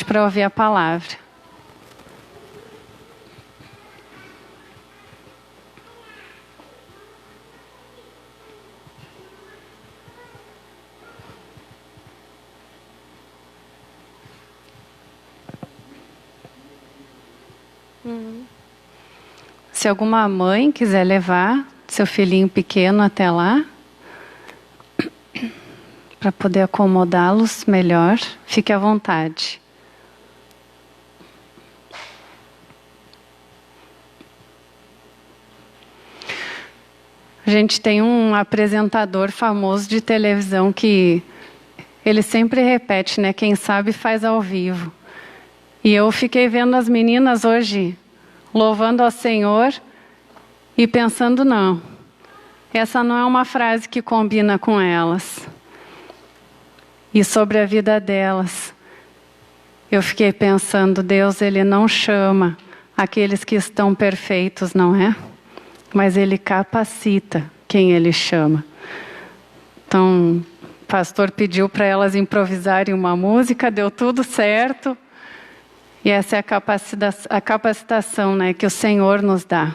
para ouvir a palavra. Se alguma mãe quiser levar seu filhinho pequeno até lá, para poder acomodá-los melhor, fique à vontade. A gente tem um apresentador famoso de televisão que ele sempre repete, né? Quem sabe faz ao vivo. E eu fiquei vendo as meninas hoje louvando ao Senhor e pensando, não, essa não é uma frase que combina com elas. E sobre a vida delas, eu fiquei pensando, Deus, Ele não chama aqueles que estão perfeitos, não é? Mas Ele capacita quem Ele chama. Então, o pastor pediu para elas improvisarem uma música, deu tudo certo. E essa é a capacitação, né, que o Senhor nos dá.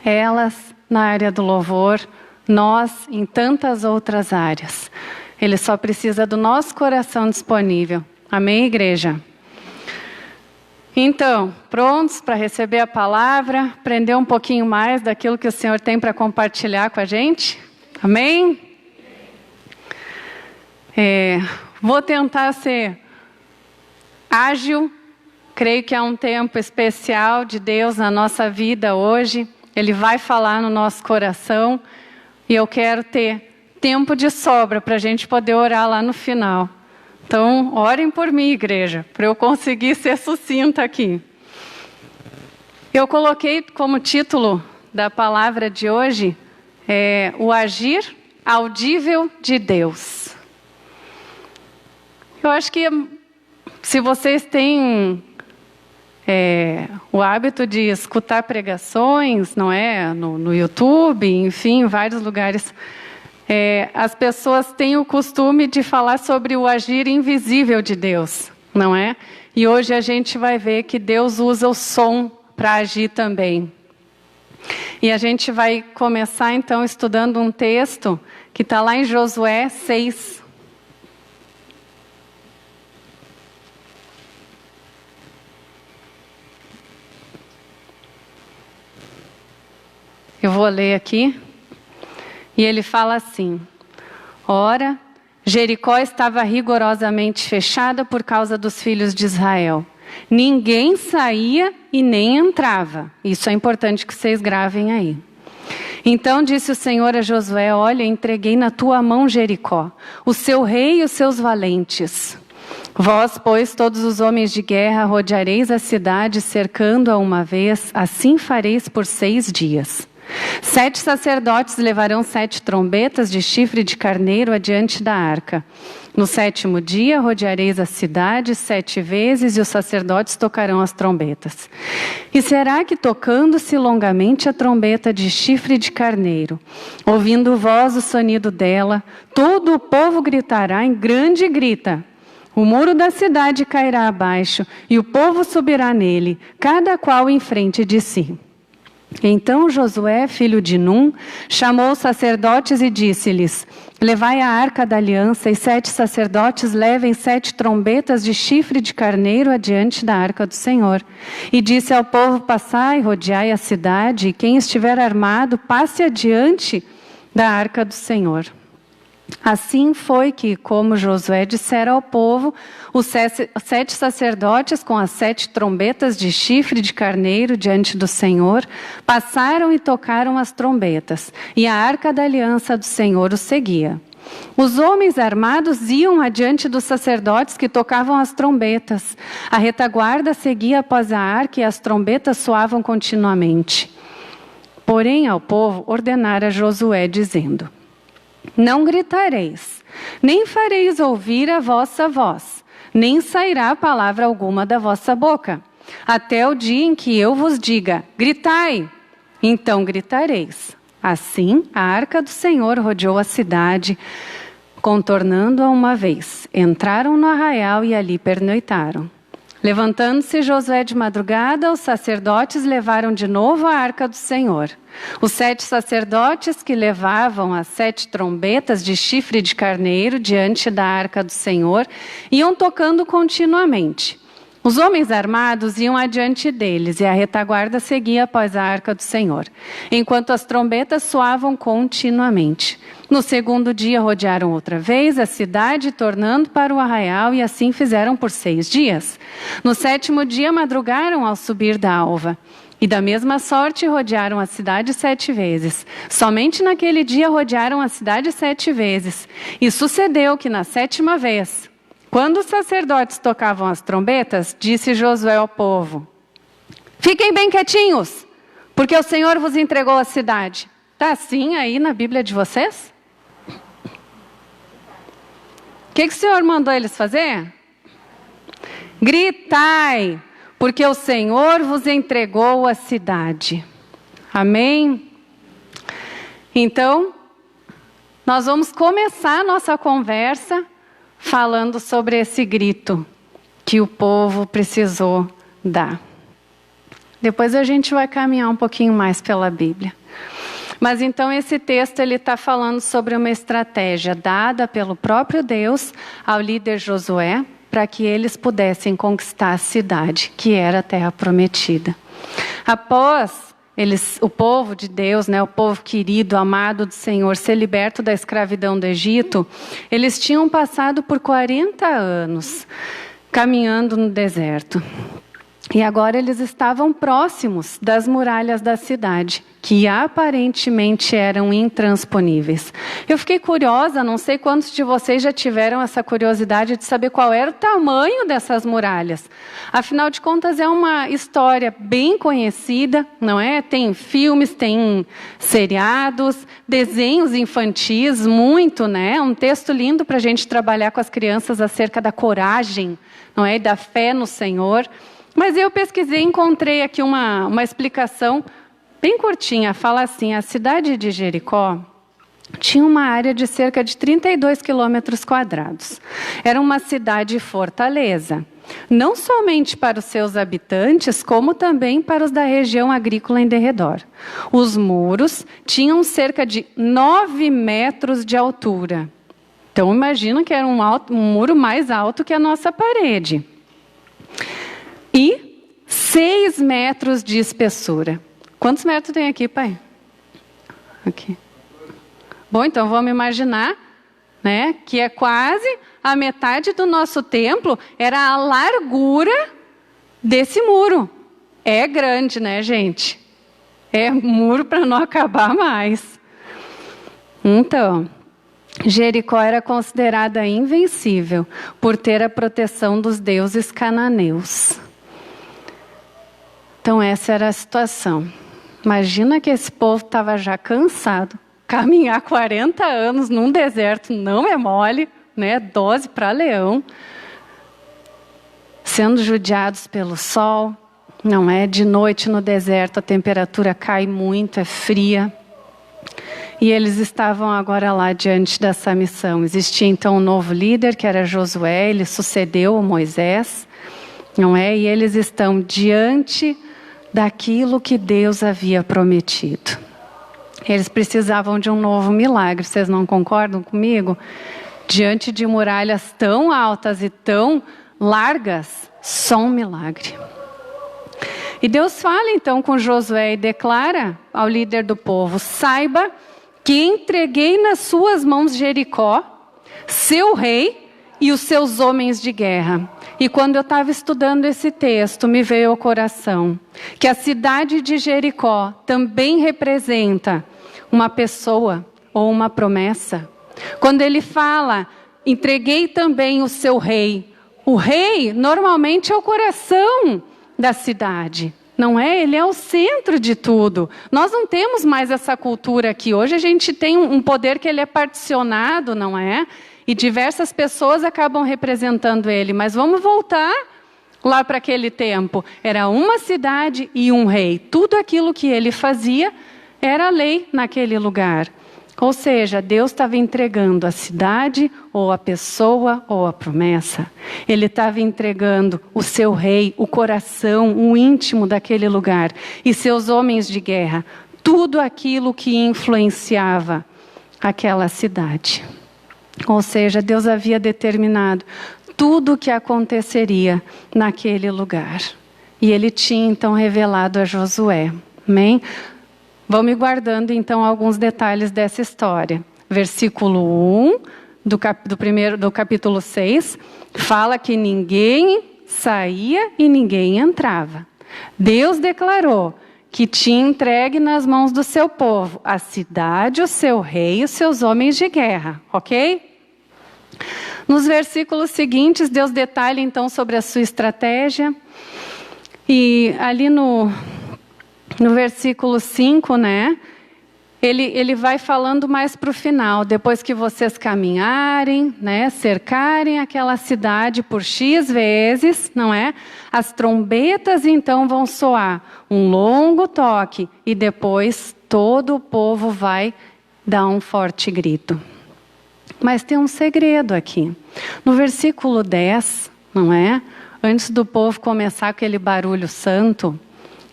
Elas na área do louvor, nós em tantas outras áreas. Ele só precisa do nosso coração disponível. Amém, igreja? Então, prontos para receber a palavra, aprender um pouquinho mais daquilo que o Senhor tem para compartilhar com a gente? Amém? Vou tentar ser ágil. Creio que é um tempo especial de Deus na nossa vida hoje. Ele vai falar no nosso coração. E eu quero ter tempo de sobra para a gente poder orar lá no final. Então, orem por mim, igreja, para eu conseguir ser sucinta aqui. Eu coloquei como título da palavra de hoje, o agir audível de Deus. Eu acho que se vocês têm o hábito de escutar pregações, não é? No YouTube, enfim, em vários lugares. As pessoas têm o costume de falar sobre o agir invisível de Deus, não é? E hoje a gente vai ver que Deus usa o som para agir também. E a gente vai começar então estudando um texto que está lá em Josué 6. Eu vou ler aqui. E ele fala assim: Ora, Jericó estava rigorosamente fechada por causa dos filhos de Israel. Ninguém saía e nem entrava. Isso é importante que vocês gravem aí. Então disse o Senhor a Josué: Olha, entreguei na tua mão Jericó, o seu rei e os seus valentes. Vós, pois, todos os homens de guerra, rodeareis a cidade, cercando-a uma vez, assim fareis por 6 dias. 7 sacerdotes levarão 7 trombetas de chifre de carneiro adiante da arca. No 7º dia, rodeareis a cidade 7 vezes e os sacerdotes tocarão as trombetas. E será que, tocando-se longamente a trombeta de chifre de carneiro, ouvindo vós o sonido dela, todo o povo gritará em grande grita. O muro da cidade cairá abaixo e o povo subirá nele, cada qual em frente de si. Então Josué, filho de Num, chamou os sacerdotes e disse-lhes: Levai a arca da aliança, e 7 sacerdotes levem 7 trombetas de chifre de carneiro adiante da arca do Senhor. E disse ao povo: Passai, rodeai a cidade, e quem estiver armado, passe adiante da arca do Senhor. Assim foi que, como Josué dissera ao povo, os 7 sacerdotes com as 7 trombetas de chifre de carneiro diante do Senhor, passaram e tocaram as trombetas, e a arca da aliança do Senhor os seguia. Os homens armados iam adiante dos sacerdotes que tocavam as trombetas. A retaguarda seguia após a arca e as trombetas soavam continuamente. Porém, ao povo ordenara Josué, dizendo: Não gritareis, nem fareis ouvir a vossa voz, nem sairá palavra alguma da vossa boca, até o dia em que eu vos diga: gritai, então gritareis. Assim, a arca do Senhor rodeou a cidade Contornando-a uma vez, entraram no arraial e ali pernoitaram. Levantando-se Josué de madrugada, os sacerdotes levaram de novo a arca do Senhor. Os 7 sacerdotes que levavam as 7 trombetas de chifre de carneiro diante da arca do Senhor iam tocando continuamente. Os homens armados iam adiante deles e a retaguarda seguia após a arca do Senhor, enquanto as trombetas soavam continuamente. No segundo dia rodearam outra vez a cidade, tornando para o arraial, e assim fizeram por 6 dias. No 7º dia madrugaram ao subir da alva. E da mesma sorte rodearam a cidade 7 vezes. Somente naquele dia rodearam a cidade 7 vezes. E sucedeu que na 7ª vez, quando os sacerdotes tocavam as trombetas, disse Josué ao povo: fiquem bem quietinhos, porque o Senhor vos entregou a cidade. Está assim aí na Bíblia de vocês? O que o Senhor mandou eles fazer? Gritai, porque o Senhor vos entregou a cidade. Amém? Então, nós vamos começar a nossa conversa falando sobre esse grito que o povo precisou dar. Depois a gente vai caminhar um pouquinho mais pela Bíblia. Mas então esse texto ele está falando sobre uma estratégia dada pelo próprio Deus ao líder Josué para que eles pudessem conquistar a cidade, que era a terra prometida. Após o povo de Deus, o povo querido, amado do Senhor, ser liberto da escravidão do Egito, eles tinham passado por 40 anos caminhando no deserto. E agora eles estavam próximos das muralhas da cidade, que aparentemente eram intransponíveis. Eu fiquei curiosa, não sei quantos de vocês já tiveram essa curiosidade de saber qual era o tamanho dessas muralhas. Afinal de contas, é uma história bem conhecida, não é? Tem filmes, tem seriados, desenhos infantis, muito, né? Um texto lindo para a gente trabalhar com as crianças acerca da coragem, não é? E da fé no Senhor. Mas eu pesquisei e encontrei aqui uma explicação bem curtinha. Fala assim: a cidade de Jericó tinha uma área de cerca de 32 quilômetros quadrados. Era uma cidade fortaleza, não somente para os seus habitantes, como também para os da região agrícola em derredor. Os muros tinham cerca de 9 metros de altura. Então imagina que era um muro mais alto que a nossa parede. E 6 metros de espessura. Quantos metros tem aqui, pai? Aqui. Bom, então vamos imaginar, né, que é quase a metade do nosso templo, era a largura desse muro. É grande, né, gente? É muro para não acabar mais. Então, Jericó era considerada invencível por ter a proteção dos deuses cananeus. Então essa era a situação. Imagina que esse povo estava já cansado. Caminhar 40 anos num deserto não é mole, né? Dose para leão. Sendo judiados pelo sol, não é? De noite no deserto a temperatura cai muito, é fria. E eles estavam agora lá diante dessa missão. Existia então um novo líder, que era Josué, ele sucedeu Moisés, não é? E eles estão diante daquilo que Deus havia prometido. Eles precisavam de um novo milagre, vocês não concordam comigo? Diante de muralhas tão altas e tão largas, só um milagre. E Deus fala então com Josué e declara ao líder do povo: saiba que entreguei nas suas mãos Jericó, seu rei e os seus homens de guerra. E quando eu estava estudando esse texto, me veio ao coração que a cidade de Jericó também representa uma pessoa ou uma promessa. Quando ele fala, entreguei também o seu rei. O rei normalmente é o coração da cidade, não é? Ele é o centro de tudo. Nós não temos mais essa cultura aqui. Hoje a gente tem um poder que ele é particionado, não é? E diversas pessoas acabam representando ele. Mas vamos voltar lá para aquele tempo. Era uma cidade e um rei. Tudo aquilo que ele fazia era lei naquele lugar. Ou seja, Deus estava entregando a cidade, ou a pessoa, ou a promessa. Ele estava entregando o seu rei, o coração, o íntimo daquele lugar, e seus homens de guerra, tudo aquilo que influenciava aquela cidade. Ou seja, Deus havia determinado tudo o que aconteceria naquele lugar. E Ele tinha então revelado a Josué. Amém? Vamos guardando então alguns detalhes dessa história. Versículo 1 do capítulo 6 fala que ninguém saía e ninguém entrava. Deus declarou que tinha entregue nas mãos do seu povo a cidade, o seu rei e os seus homens de guerra, ok? Nos versículos seguintes, Deus detalha então sobre a sua estratégia. E ali no versículo 5, né? Ele vai falando mais para o final. Depois que vocês caminharem, né? Cercarem aquela cidade por X vezes, não é? As trombetas então vão soar um longo toque. E depois todo o povo vai dar um forte grito. Mas tem um segredo aqui. No versículo 10, não é? Antes do povo começar aquele barulho santo,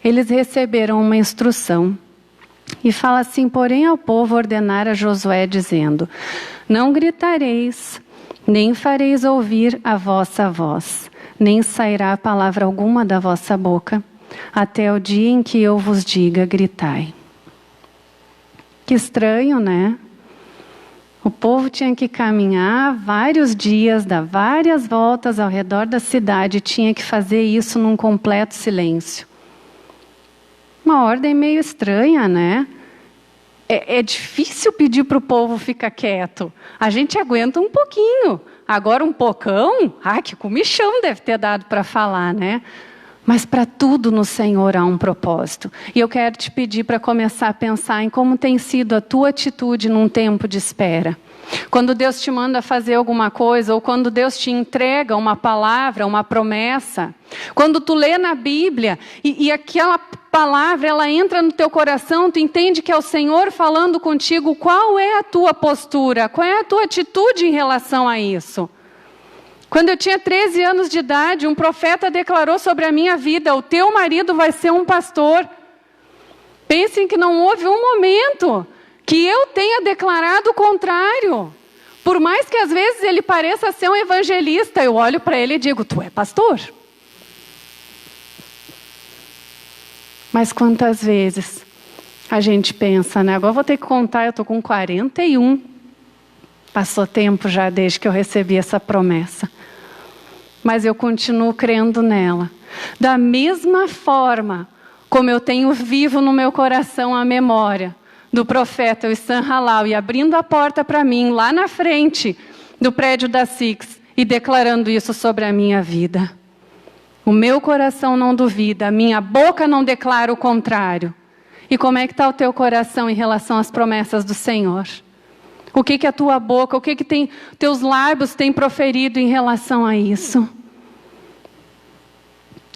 eles receberam uma instrução. E fala assim: porém ao povo ordenar a Josué, dizendo: não gritareis, nem fareis ouvir a vossa voz, nem sairá palavra alguma da vossa boca, até o dia em que eu vos diga, gritai. Que estranho, né? O povo tinha que caminhar vários dias, dar várias voltas ao redor da cidade, tinha que fazer isso num completo silêncio. Uma ordem meio estranha, né? É difícil pedir para o povo ficar quieto. A gente aguenta um pouquinho. Agora um pocão, que comichão deve ter dado para falar, né? Mas para tudo no Senhor há um propósito. E eu quero te pedir para começar a pensar em como tem sido a tua atitude num tempo de espera. Quando Deus te manda fazer alguma coisa, ou quando Deus te entrega uma palavra, uma promessa. Quando tu lê na Bíblia e aquela palavra, ela entra no teu coração, tu entende que é o Senhor falando contigo, qual é a tua postura? Qual é a tua atitude em relação a isso? Quando eu tinha 13 anos de idade, um profeta declarou sobre a minha vida: o teu marido vai ser um pastor. Pensem que não houve um momento que eu tenha declarado o contrário. Por mais que às vezes ele pareça ser um evangelista, eu olho para ele e digo: tu é pastor? Mas quantas vezes a gente pensa, né? Agora vou ter que contar, eu estou com 41. Passou tempo já desde que eu recebi essa promessa. Mas eu continuo crendo nela. Da mesma forma como eu tenho vivo no meu coração a memória do profeta Wissan Halal, e abrindo a porta para mim, lá na frente do prédio da Six, e declarando isso sobre a minha vida. O meu coração não duvida, a minha boca não declara o contrário. E como é que está o teu coração em relação às promessas do Senhor? O que a tua boca, o que teus lábios têm proferido em relação a isso?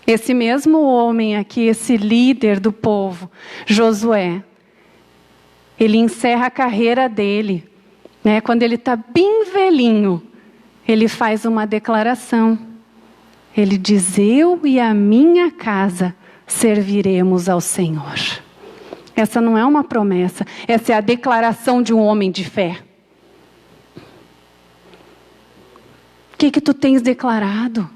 Esse mesmo homem aqui, esse líder do povo, Josué, ele encerra a carreira dele, né? Quando ele está bem velhinho, ele faz uma declaração. Ele diz: eu e a minha casa serviremos ao Senhor. Essa não é uma promessa, essa é a declaração de um homem de fé. O que tu tens declarado?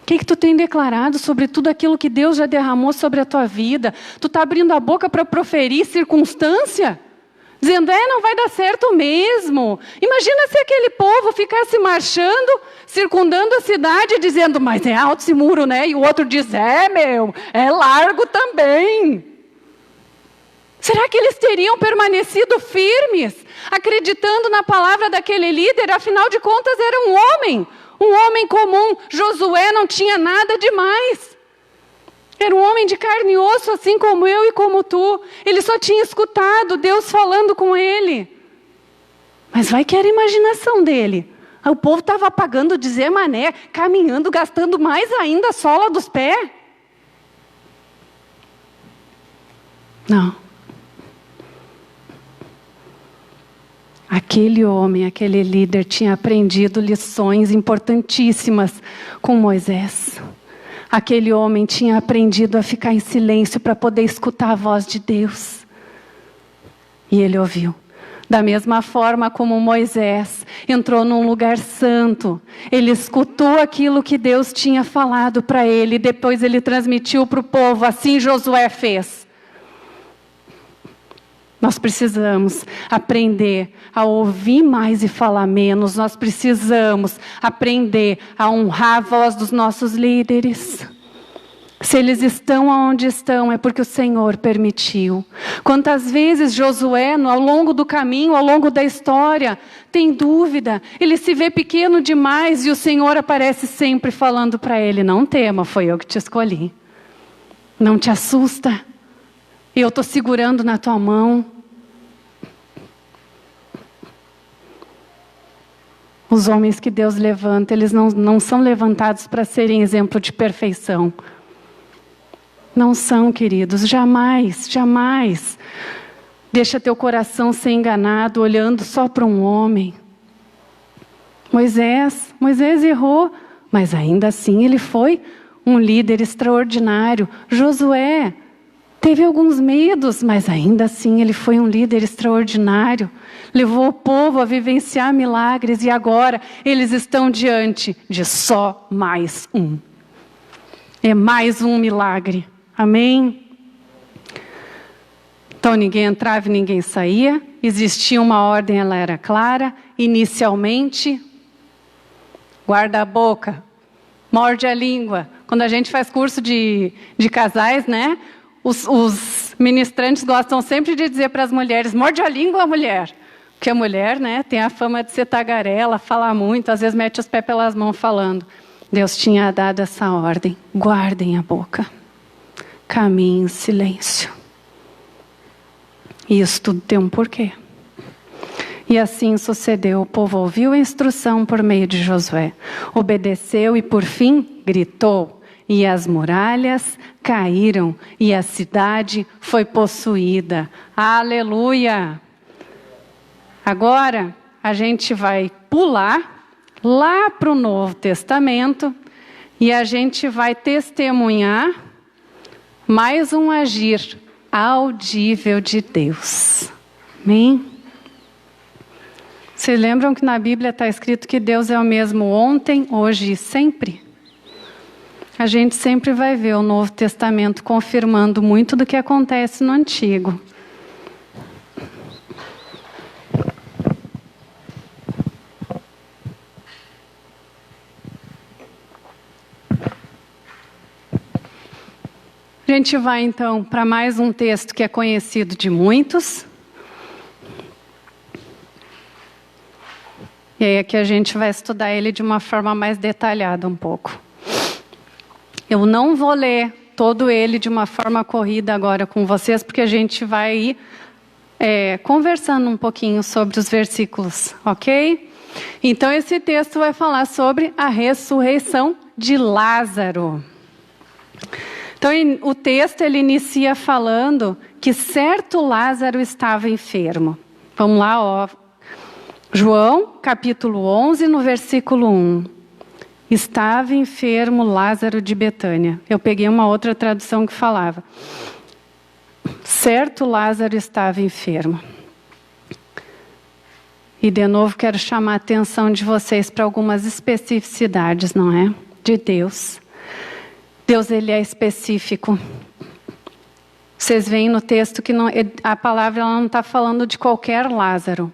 O que tu tem declarado sobre tudo aquilo que Deus já derramou sobre a tua vida? Tu está abrindo a boca para proferir circunstância? Dizendo: não vai dar certo mesmo. Imagina se aquele povo ficasse marchando, circundando a cidade, dizendo: mas é alto esse muro, né? E o outro diz: é largo também. Será que eles teriam permanecido firmes, acreditando na palavra daquele líder? Afinal de contas, era um homem comum. Josué não tinha nada demais. Era um homem de carne e osso, assim como eu e como tu. Ele só tinha escutado Deus falando com ele. Mas vai que era a imaginação dele. O povo estava pagando de Zé Mané, caminhando, gastando mais ainda a sola dos pés. Não. Aquele homem, aquele líder tinha aprendido lições importantíssimas com Moisés. Aquele homem tinha aprendido a ficar em silêncio para poder escutar a voz de Deus. E ele ouviu. Da mesma forma como Moisés entrou num lugar santo, ele escutou aquilo que Deus tinha falado para ele, e depois ele transmitiu para o povo, assim Josué fez. Nós precisamos aprender a ouvir mais e falar menos. Nós precisamos aprender a honrar a voz dos nossos líderes. Se eles estão onde estão, é porque o Senhor permitiu. Quantas vezes Josué, ao longo do caminho, ao longo da história, tem dúvida. Ele se vê pequeno demais e o Senhor aparece sempre falando para ele: não tema, foi eu que te escolhi. Não te assusta. Eu estou segurando na tua mão. Os homens que Deus levanta, eles não são levantados para serem exemplo de perfeição. Não são, queridos, jamais, jamais. Deixa teu coração ser enganado olhando só para um homem. Moisés errou, mas ainda assim ele foi um líder extraordinário. Josué teve alguns medos, mas ainda assim ele foi um líder extraordinário. Levou o povo a vivenciar milagres e agora eles estão diante de só mais um. É mais um milagre. Amém? Então ninguém entrava e ninguém saía. Existia uma ordem, ela era clara. Inicialmente, guarda a boca, morde a língua. Quando a gente faz curso de casais, né? Os ministrantes gostam sempre de dizer para as mulheres: morde a língua, mulher. Porque a mulher, né, tem a fama de ser tagarela, falar muito, às vezes mete os pés pelas mãos falando. Deus tinha dado essa ordem: guardem a boca, caminhem em silêncio. E isso tudo tem um porquê. E assim sucedeu. O povo ouviu a instrução por meio de Josué, obedeceu e por fim gritou. E as muralhas caíram e a cidade foi possuída. Aleluia! Agora a gente vai pular lá para o Novo Testamento e a gente vai testemunhar mais um agir audível de Deus. Amém? Vocês lembram que na Bíblia está escrito que Deus é o mesmo ontem, hoje e sempre? A gente sempre vai ver o Novo Testamento confirmando muito do que acontece no Antigo. A gente vai então para mais um texto que é conhecido de muitos. E aí aqui a gente vai estudar ele de uma forma mais detalhada um pouco. Eu não vou ler todo ele de uma forma corrida agora com vocês, porque a gente vai ir conversando um pouquinho sobre os versículos, ok? Então esse texto vai falar sobre a ressurreição de Lázaro. Então o texto ele inicia falando que certo Lázaro estava enfermo. Vamos lá, ó. João, capítulo 11, no versículo 1. Estava enfermo Lázaro de Betânia. Eu peguei uma outra tradução que falava: certo Lázaro estava enfermo. E de novo quero chamar a atenção de vocês para algumas especificidades, não é? De Deus. Deus, ele é específico. Vocês veem no texto que a palavra ela não está falando de qualquer Lázaro.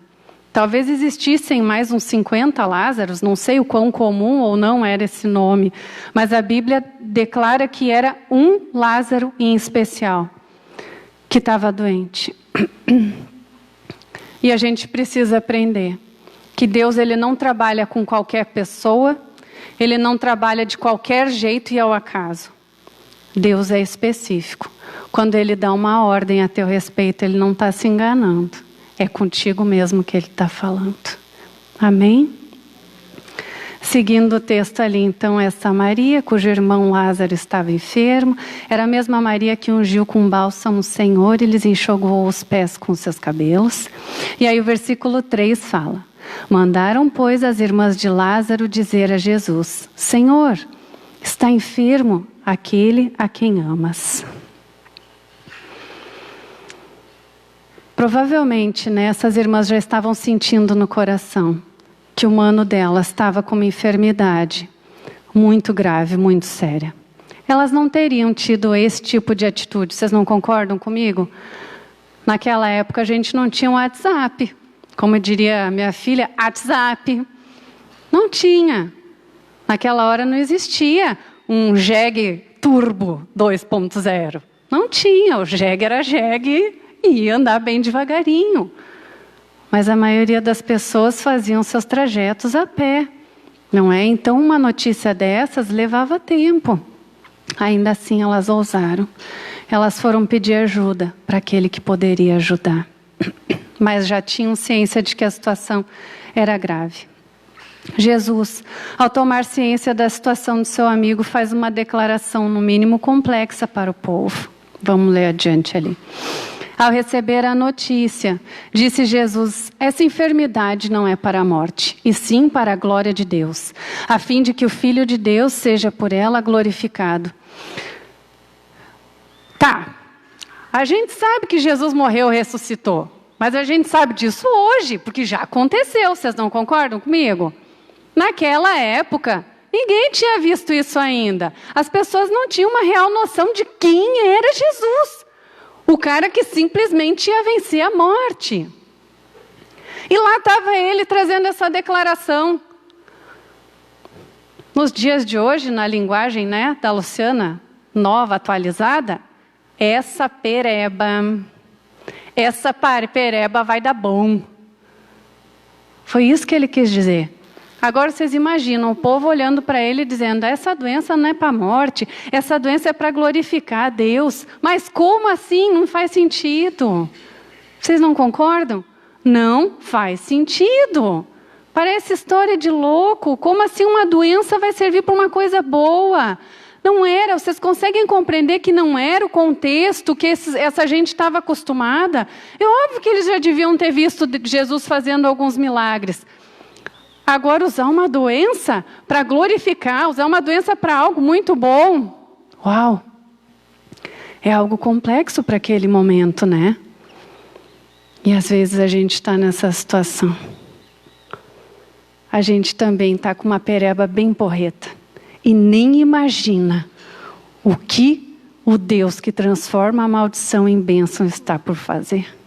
Talvez existissem mais uns 50 Lázaros, não sei o quão comum ou não era esse nome, mas a Bíblia declara que era um Lázaro em especial que estava doente. E a gente precisa aprender que Deus ele não trabalha com qualquer pessoa, ele não trabalha de qualquer jeito e ao acaso. Deus é específico. Quando ele dá uma ordem a teu respeito, ele não está se enganando. É contigo mesmo que ele está falando. Amém? Seguindo o texto ali, então, essa Maria, cujo irmão Lázaro estava enfermo, era a mesma Maria que ungiu com bálsamo o Senhor e lhes enxugou os pés com seus cabelos. E aí o versículo 3 fala: mandaram, pois, as irmãs de Lázaro dizer a Jesus: Senhor, está enfermo aquele a quem amas. Provavelmente, né, essas irmãs já estavam sentindo no coração que o mano delas estava com uma enfermidade muito grave, muito séria. Elas não teriam tido esse tipo de atitude, vocês não concordam comigo? Naquela época a gente não tinha um WhatsApp, como diria minha filha, WhatsApp. Não tinha. Naquela hora não existia um jegue turbo 2.0. Não tinha, o jegue era jegue e ia andar bem devagarinho. Mas a maioria das pessoas faziam seus trajetos a pé, não é? Então uma notícia dessas levava tempo. Ainda assim elas ousaram. Elas foram pedir ajuda para aquele que poderia ajudar. Mas já tinham ciência de que a situação era grave. Jesus, ao tomar ciência da situação do seu amigo, faz uma declaração no mínimo complexa para o povo. Vamos ler adiante ali. Ao receber a notícia, disse Jesus: essa enfermidade não é para a morte, e sim para a glória de Deus, a fim de que o Filho de Deus seja por ela glorificado. Tá, a gente sabe que Jesus morreu e ressuscitou, mas a gente sabe disso hoje, porque já aconteceu, vocês não concordam comigo? Naquela época, ninguém tinha visto isso ainda. As pessoas não tinham uma real noção de quem era Jesus. O cara que simplesmente ia vencer a morte. E lá estava ele trazendo essa declaração. Nos dias de hoje, na linguagem, né, da Luciana, nova, atualizada, essa pereba vai dar bom. Foi isso que ele quis dizer. Agora vocês imaginam o povo olhando para ele e dizendo: essa doença não é para a morte, essa doença é para glorificar a Deus. Mas como assim? Não faz sentido. Vocês não concordam? Não faz sentido. Parece história de louco. Como assim uma doença vai servir para uma coisa boa? Não era. Vocês conseguem compreender que não era o contexto que essa gente estava acostumada? É óbvio que eles já deviam ter visto Jesus fazendo alguns milagres. Agora, usar uma doença para glorificar, usar uma doença para algo muito bom. Uau! É algo complexo para aquele momento, né? E às vezes a gente está nessa situação. A gente também está com uma pereba bem porreta. E nem imagina o que o Deus que transforma a maldição em bênção está por fazer.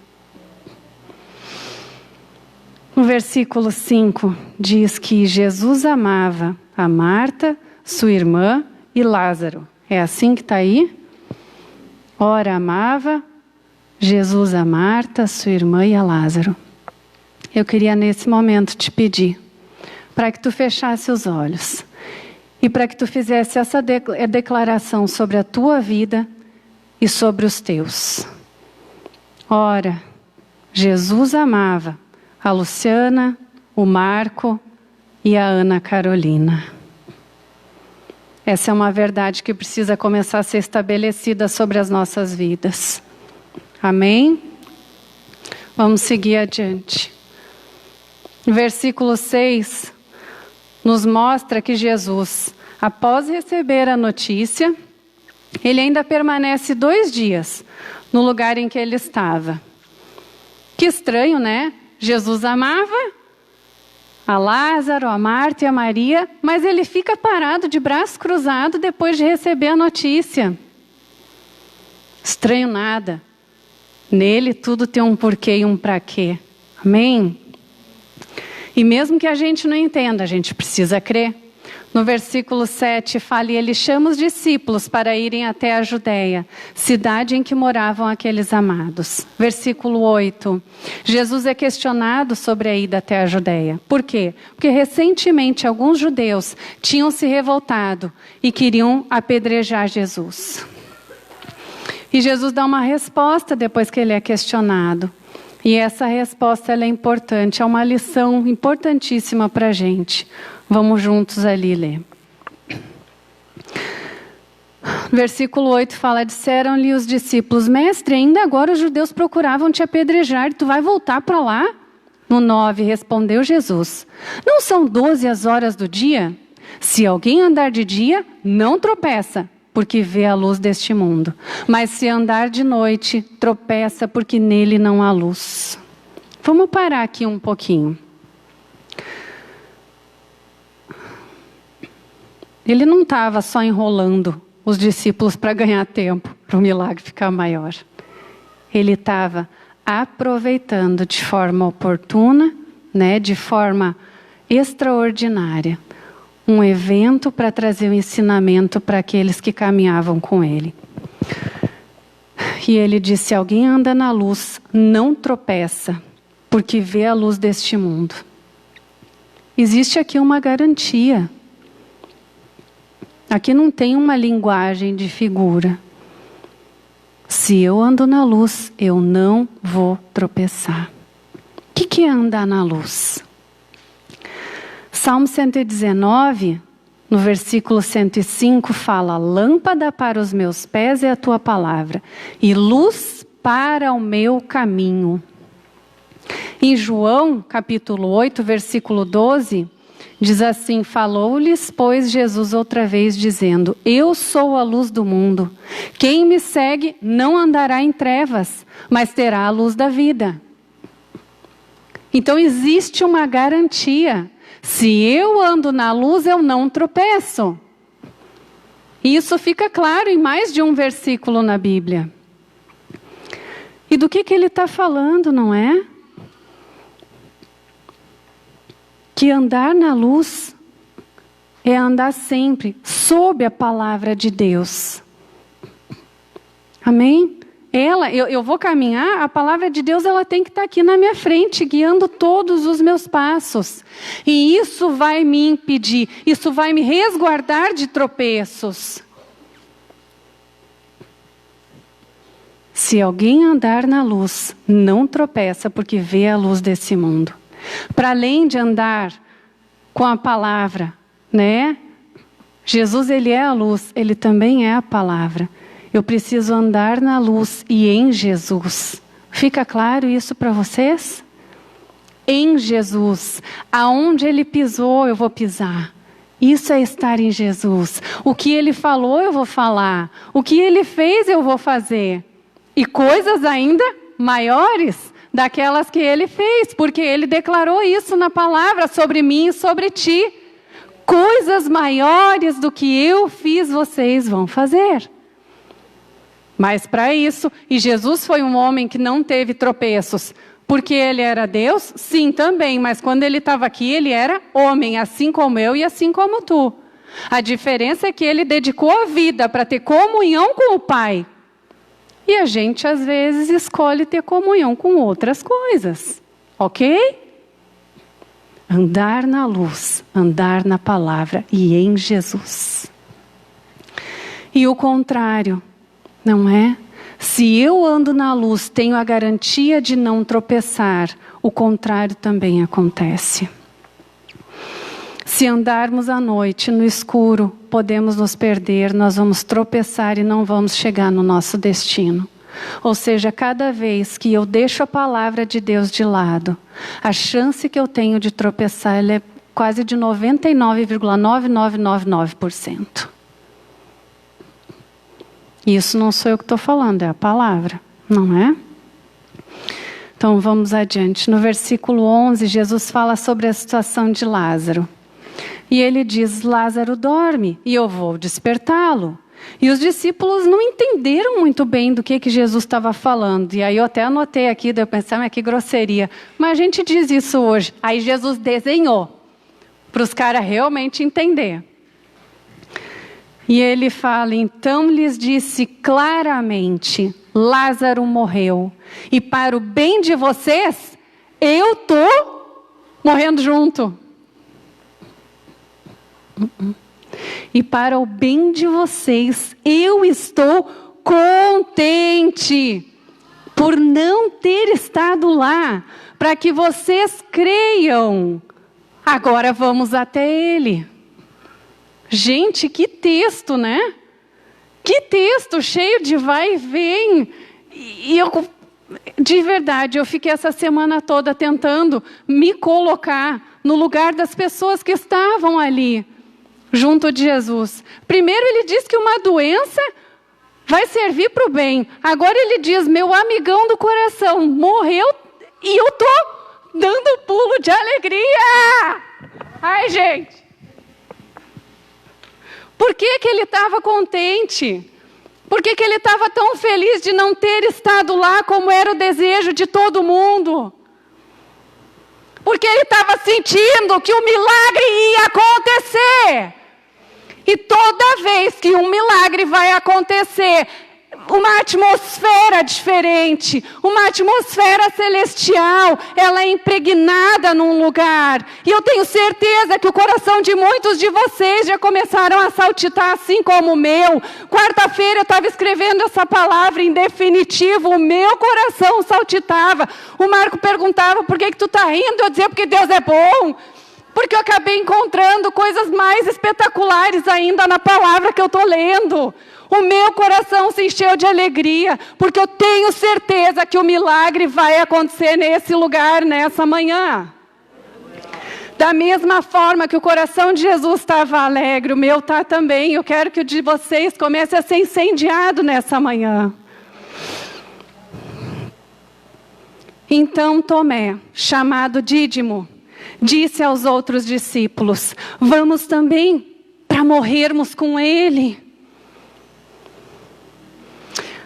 No versículo 5, diz que Jesus amava a Marta, sua irmã e Lázaro. É assim que está aí? Ora, amava Jesus a Marta, sua irmã e a Lázaro. Eu queria nesse momento te pedir para que tu fechasse os olhos e para que tu fizesse essa declaração sobre a tua vida e sobre os teus. Ora, Jesus amava a Luciana, o Marco e a Ana Carolina. Essa é uma verdade que precisa começar a ser estabelecida sobre as nossas vidas. Amém? Vamos seguir adiante. O versículo 6 nos mostra que Jesus, após receber a notícia, ele ainda permanece 2 dias no lugar em que ele estava. Que estranho, né? Jesus amava a Lázaro, a Marta e a Maria, mas ele fica parado de braço cruzado depois de receber a notícia. Estranho nada. Nele tudo tem um porquê e um pra quê. Amém? E mesmo que a gente não entenda, a gente precisa crer. No versículo 7 fala: e ele chama os discípulos para irem até a Judeia, cidade em que moravam aqueles amados. Versículo 8. Jesus é questionado sobre a ida até a Judeia. Por quê? Porque recentemente alguns judeus tinham se revoltado e queriam apedrejar Jesus. E Jesus dá uma resposta depois que ele é questionado. E essa resposta ela é importante, é uma lição importantíssima para a gente. Vamos juntos ali ler. Versículo 8 fala: disseram-lhe os discípulos: mestre, ainda agora os judeus procuravam te apedrejar, e tu vai voltar para lá? No 9 respondeu Jesus: não são 12 as horas do dia? Se alguém andar de dia, não tropeça, porque vê a luz deste mundo. Mas se andar de noite, tropeça, porque nele não há luz. Vamos parar aqui um pouquinho. Ele não estava só enrolando os discípulos para ganhar tempo, para o milagre ficar maior. Ele estava aproveitando de forma oportuna, de forma extraordinária, um evento para trazer um ensinamento para aqueles que caminhavam com ele. E ele disse: se alguém anda na luz, não tropeça, porque vê a luz deste mundo. Existe aqui uma garantia. Aqui não tem uma linguagem de figura. Se eu ando na luz, eu não vou tropeçar. O que é andar na luz? Salmo 119, no versículo 105, fala: lâmpada para os meus pés é a tua palavra, e luz para o meu caminho. Em João, capítulo 8, versículo 12, diz assim: falou-lhes, pois, Jesus outra vez, dizendo: eu sou a luz do mundo. Quem me segue não andará em trevas, mas terá a luz da vida. Então existe uma garantia. Se eu ando na luz, eu não tropeço. E isso fica claro em mais de um versículo na Bíblia. E do que ele está falando, não é? Que andar na luz é andar sempre sob a palavra de Deus. Amém? Eu vou caminhar, a palavra de Deus ela tem que estar aqui na minha frente, guiando todos os meus passos. E isso vai me impedir, isso vai me resguardar de tropeços. Se alguém andar na luz, não tropeça, porque vê a luz desse mundo. Para além de andar com a palavra, Jesus, ele é a luz, ele também é a palavra. Eu preciso andar na luz e em Jesus. Fica claro isso para vocês? Em Jesus. Aonde ele pisou, eu vou pisar. Isso é estar em Jesus. O que ele falou, eu vou falar. O que ele fez, eu vou fazer. E coisas ainda maiores daquelas que ele fez, porque ele declarou isso na palavra sobre mim e sobre ti. Coisas maiores do que eu fiz, vocês vão fazer. Mas para isso, e Jesus foi um homem que não teve tropeços, porque ele era Deus? Sim, também, mas quando ele estava aqui, ele era homem, assim como eu e assim como tu. A diferença é que ele dedicou a vida para ter comunhão com o Pai. E a gente, às vezes, escolhe ter comunhão com outras coisas. Ok? Andar na luz, andar na palavra e em Jesus. E o contrário, não é? Se eu ando na luz, tenho a garantia de não tropeçar, o contrário também acontece. Se andarmos à noite no escuro, podemos nos perder, nós vamos tropeçar e não vamos chegar no nosso destino. Ou seja, cada vez que eu deixo a palavra de Deus de lado, a chance que eu tenho de tropeçar ela é quase de 99,9999%. Isso não sou eu que estou falando, é a palavra, não é? Então vamos adiante. No versículo 11, Jesus fala sobre a situação de Lázaro. E ele diz: Lázaro dorme e eu vou despertá-lo. E os discípulos não entenderam muito bem do que Jesus estava falando. E aí eu até anotei aqui, daí eu pensei, mas que grosseria. Mas a gente diz isso hoje. Aí Jesus desenhou, para os caras realmente entenderem. E ele fala: então lhes disse claramente, Lázaro morreu. E para o bem de vocês, eu estou morrendo junto. E para o bem de vocês, eu estou contente por não ter estado lá, para que vocês creiam. agora vamos até ele. Gente, que texto, né? Que texto cheio de vai e vem. E eu, de verdade, eu fiquei essa semana toda tentando me colocar no lugar das pessoas que estavam ali, junto de Jesus. Primeiro ele diz que uma doença vai servir para o bem. Agora ele diz, meu amigão do coração morreu e eu estou dando pulo de alegria. Ai, gente. Por que ele estava contente? Por que ele estava tão feliz de não ter estado lá como era o desejo de todo mundo? Porque ele estava sentindo que o milagre ia acontecer. E toda vez que um milagre vai acontecer, uma atmosfera diferente, uma atmosfera celestial, ela é impregnada num lugar. E eu tenho certeza que o coração de muitos de vocês já começaram a saltitar assim como o meu. Quarta-feira eu estava escrevendo essa palavra em definitivo, o meu coração saltitava. O Marco perguntava, por que tu está rindo? Eu dizia, porque Deus é bom. Porque eu acabei encontrando coisas mais espetaculares ainda na palavra que eu estou lendo. O meu coração se encheu de alegria, porque eu tenho certeza que o milagre vai acontecer nesse lugar, nessa manhã. Da mesma forma que o coração de Jesus estava alegre, o meu está também. Eu quero que o de vocês comece a ser incendiado nessa manhã. Então Tomé, chamado Dídimo, disse aos outros discípulos, vamos também para morrermos com ele.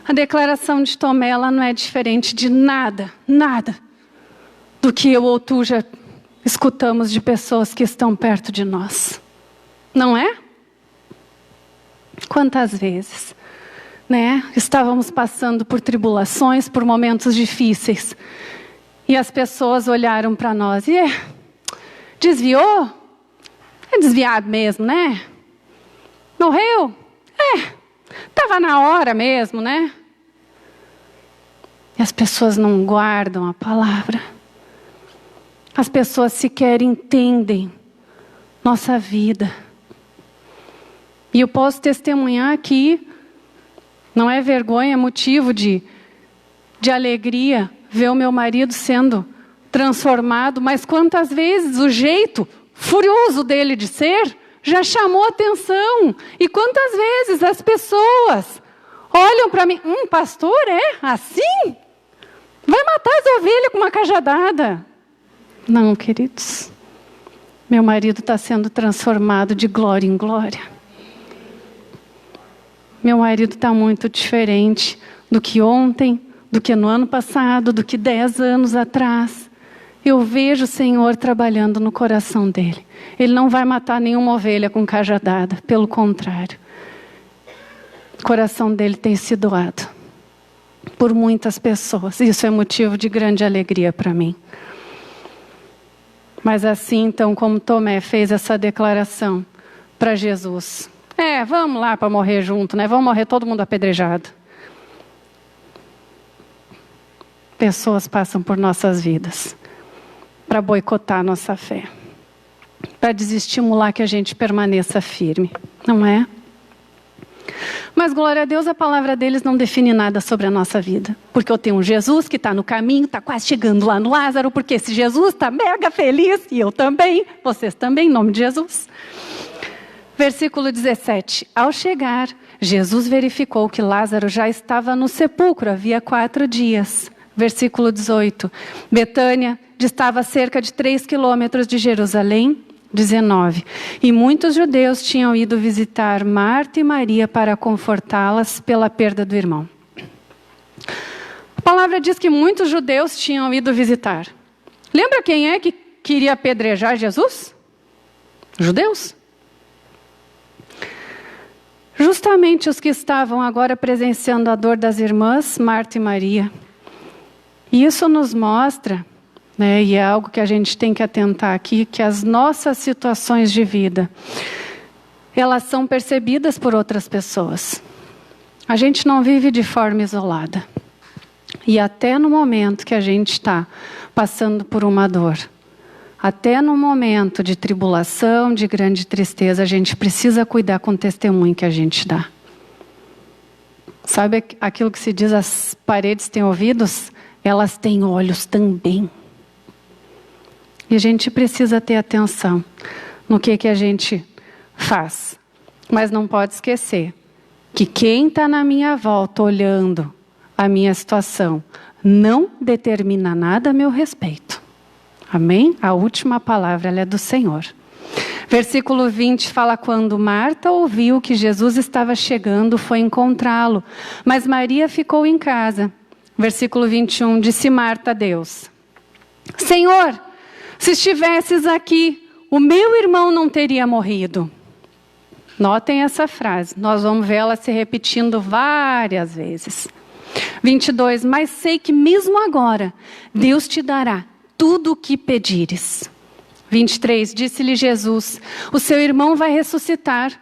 A declaração de Tomé, ela não é diferente de nada do que eu ou tu já escutamos de pessoas que estão perto de nós. Não é? Quantas vezes, né? Estávamos passando por tribulações, por momentos difíceis. E as pessoas olharam para nós e desviou? É desviado mesmo, né? Morreu? Estava na hora mesmo, né? E as pessoas não guardam a palavra. As pessoas sequer entendem nossa vida. E eu posso testemunhar aqui, não é vergonha, é motivo de alegria ver o meu marido sendo transformado, mas quantas vezes o jeito furioso dele de ser já chamou atenção. E quantas vezes as pessoas olham para mim, pastor, é assim? Vai matar as ovelhas com uma cajadada. Não, queridos. Meu marido está sendo transformado de glória em glória. Meu marido está muito diferente do que ontem, do que no ano passado, do que 10 anos atrás. Eu vejo o Senhor trabalhando no coração dele. Ele não vai matar nenhuma ovelha com cajadada, pelo contrário. O coração dele tem sido doado por muitas pessoas. Isso é motivo de grande alegria para mim. Mas assim, então, como Tomé fez essa declaração para Jesus. Vamos lá para morrer junto, né? Vamos morrer todo mundo apedrejado. Pessoas passam por nossas vidas para boicotar a nossa fé, para desestimular que a gente permaneça firme, não é? Mas glória a Deus, a palavra deles não define nada sobre a nossa vida, porque eu tenho um Jesus que está no caminho, está quase chegando lá no Lázaro, porque esse Jesus está mega feliz, e eu também, vocês também, em nome de Jesus. Versículo 17, ao chegar, Jesus verificou que Lázaro já estava no sepulcro, havia 4 dias. Versículo 18, Betânia distava cerca de 3 quilômetros de Jerusalém. 19, e muitos judeus tinham ido visitar Marta e Maria para confortá-las pela perda do irmão. A palavra diz que muitos judeus tinham ido visitar. Lembra quem é que queria apedrejar Jesus? Judeus. Justamente os que estavam agora presenciando a dor das irmãs, Marta e Maria. E isso nos mostra, né, e é algo que a gente tem que atentar aqui, que as nossas situações de vida, elas são percebidas por outras pessoas. A gente não vive de forma isolada. E até no momento que a gente está passando por uma dor, até no momento de tribulação, de grande tristeza, a gente precisa cuidar com o testemunho que a gente dá. Sabe aquilo que se diz, as paredes têm ouvidos? Elas têm olhos também. E a gente precisa ter atenção no que a gente faz. Mas não pode esquecer que quem está na minha volta olhando a minha situação não determina nada a meu respeito. Amém? A última palavra ela é do Senhor. Versículo 20 fala: quando Marta ouviu que Jesus estava chegando, foi encontrá-lo, mas Maria ficou em casa. Versículo 21, disse Marta a Deus: Senhor, se estivesses aqui, o meu irmão não teria morrido. Notem essa frase, nós vamos ver ela se repetindo várias vezes. 22, mas sei que mesmo agora, Deus te dará tudo o que pedires. 23, disse-lhe Jesus: o seu irmão vai ressuscitar.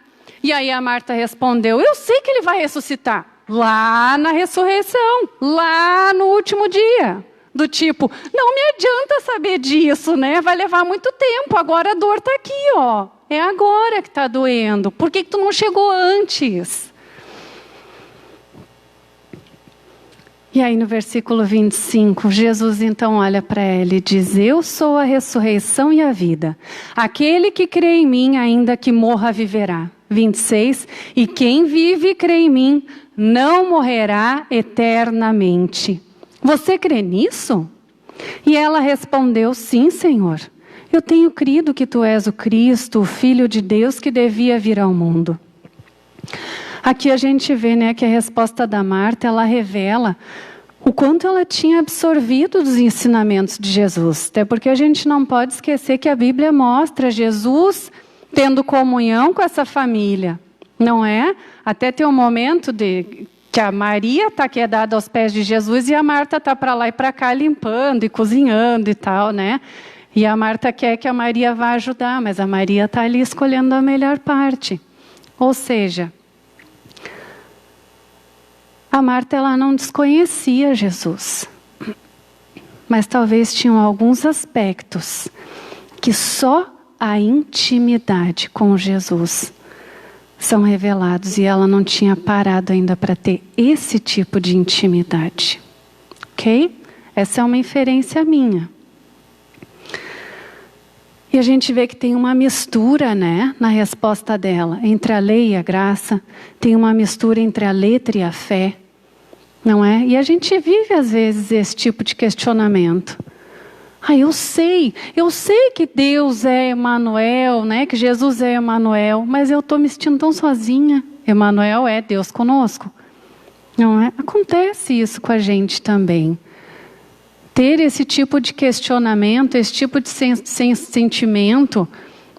E aí a Marta respondeu: eu sei que ele vai ressuscitar. Lá na ressurreição, lá no último dia. Do tipo, não me adianta saber disso, né? Vai levar muito tempo, agora a dor está aqui, ó. É agora que está doendo. Por que tu não chegou antes? E aí no versículo 25, Jesus então olha para ela e diz: eu sou a ressurreição e a vida. Aquele que crê em mim, ainda que morra, viverá. 26, e quem vive e crê em mim, não morrerá eternamente. Você crê nisso? E ela respondeu: sim, Senhor. Eu tenho crido que tu és o Cristo, o Filho de Deus que devia vir ao mundo. Aqui a gente vê, né, que a resposta da Marta, ela revela o quanto ela tinha absorvido dos ensinamentos de Jesus. Até porque a gente não pode esquecer que a Bíblia mostra Jesus tendo comunhão com essa família, não é? Até tem um momento que a Maria está quedada aos pés de Jesus e a Marta está para lá e para cá limpando e cozinhando e tal, né? E a Marta quer que a Maria vá ajudar, mas a Maria está ali escolhendo a melhor parte. Ou seja, a Marta ela não desconhecia Jesus, mas talvez tinham alguns aspectos que só a intimidade com Jesus são revelados e ela não tinha parado ainda para ter esse tipo de intimidade. Ok? Essa é uma inferência minha. E a gente vê que tem uma mistura, né, na resposta dela, entre a lei e a graça, tem uma mistura entre a letra e a fé, não é? E a gente vive às vezes esse tipo de questionamento. Eu sei que Deus é Emanuel, né, que Jesus é Emanuel, mas eu estou me sentindo tão sozinha. Emanuel é Deus conosco, não é? Acontece isso com a gente também. Ter esse tipo de questionamento, esse tipo de sentimento,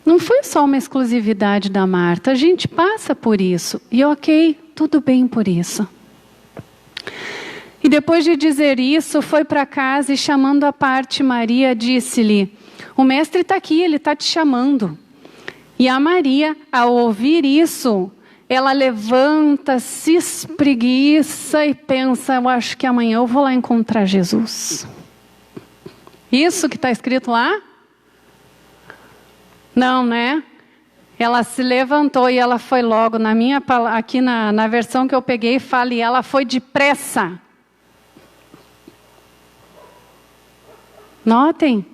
não foi só uma exclusividade da Marta. A gente passa por isso. E ok, tudo bem por isso. E depois de dizer isso, foi para casa e chamando à parte Maria, disse-lhe: o mestre está aqui, ele está te chamando. E a Maria, ao ouvir isso, ela levanta, se espreguiça e pensa: eu acho que amanhã eu vou lá encontrar Jesus. Isso que está escrito lá? Não, né? Ela se levantou e ela foi logo. Aqui na versão que eu peguei, fala: e ela foi depressa. Notem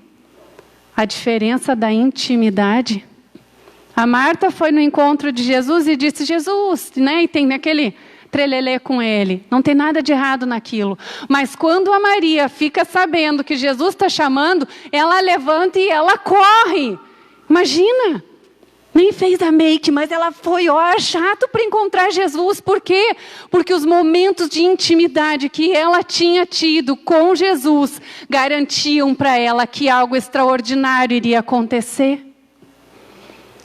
a diferença da intimidade. A Marta foi no encontro de Jesus e disse: Jesus, né? E tem aquele trelelê com ele. Não tem nada de errado naquilo. Mas quando a Maria fica sabendo que Jesus está chamando, ela levanta e ela corre. Imagina! Nem fez a make, mas ela foi, chato para encontrar Jesus. Por quê? Porque os momentos de intimidade que ela tinha tido com Jesus garantiam para ela que algo extraordinário iria acontecer.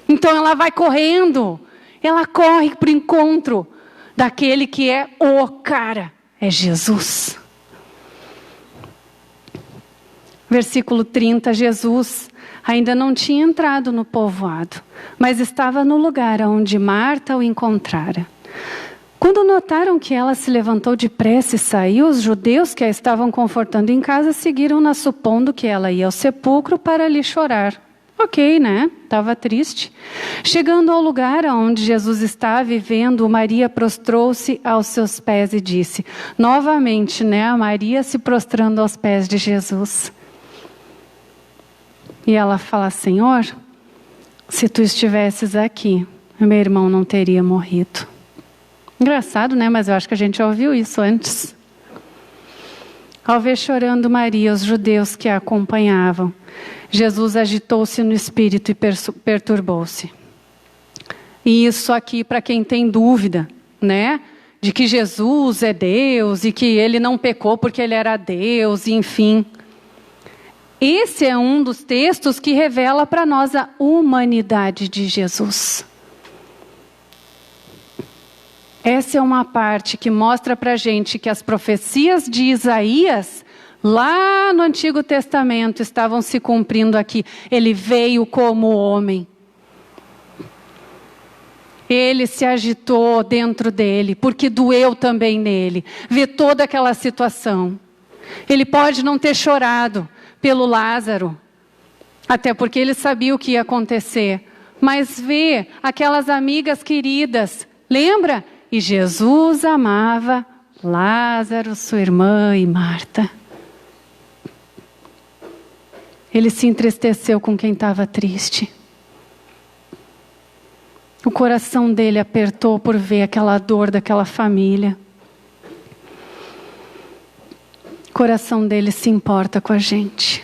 Então ela vai correndo, ela corre para o encontro daquele que é o cara, é Jesus. Versículo 30, Jesus ainda não tinha entrado no povoado, mas estava no lugar onde Marta o encontrara. Quando notaram que ela se levantou depressa e saiu, os judeus que a estavam confortando em casa seguiram-na, supondo que ela ia ao sepulcro para ali chorar. Ok, né? Estava triste. Chegando ao lugar onde Jesus estava vivendo, Maria prostrou-se aos seus pés e disse, novamente, né? A Maria se prostrando aos pés de Jesus. E ela fala, Senhor, se tu estivesses aqui, meu irmão não teria morrido. Engraçado, né? Mas eu acho que a gente já ouviu isso antes. Ao ver chorando Maria, os judeus que a acompanhavam, Jesus agitou-se no espírito e perturbou-se. E isso aqui, para quem tem dúvida, né? De que Jesus é Deus e que ele não pecou porque ele era Deus, enfim. Esse é um dos textos que revela para nós a humanidade de Jesus. Essa é uma parte que mostra para a gente que as profecias de Isaías, lá no Antigo Testamento, estavam se cumprindo aqui. Ele veio como homem. Ele se agitou dentro dele, porque doeu também nele. Ver toda aquela situação. Ele pode não ter chorado pelo Lázaro, até porque ele sabia o que ia acontecer. Mas ver aquelas amigas queridas, lembra? E Jesus amava Lázaro, sua irmã e Marta. Ele se entristeceu com quem estava triste. O coração dele apertou por ver aquela dor daquela família. O coração dele se importa com a gente.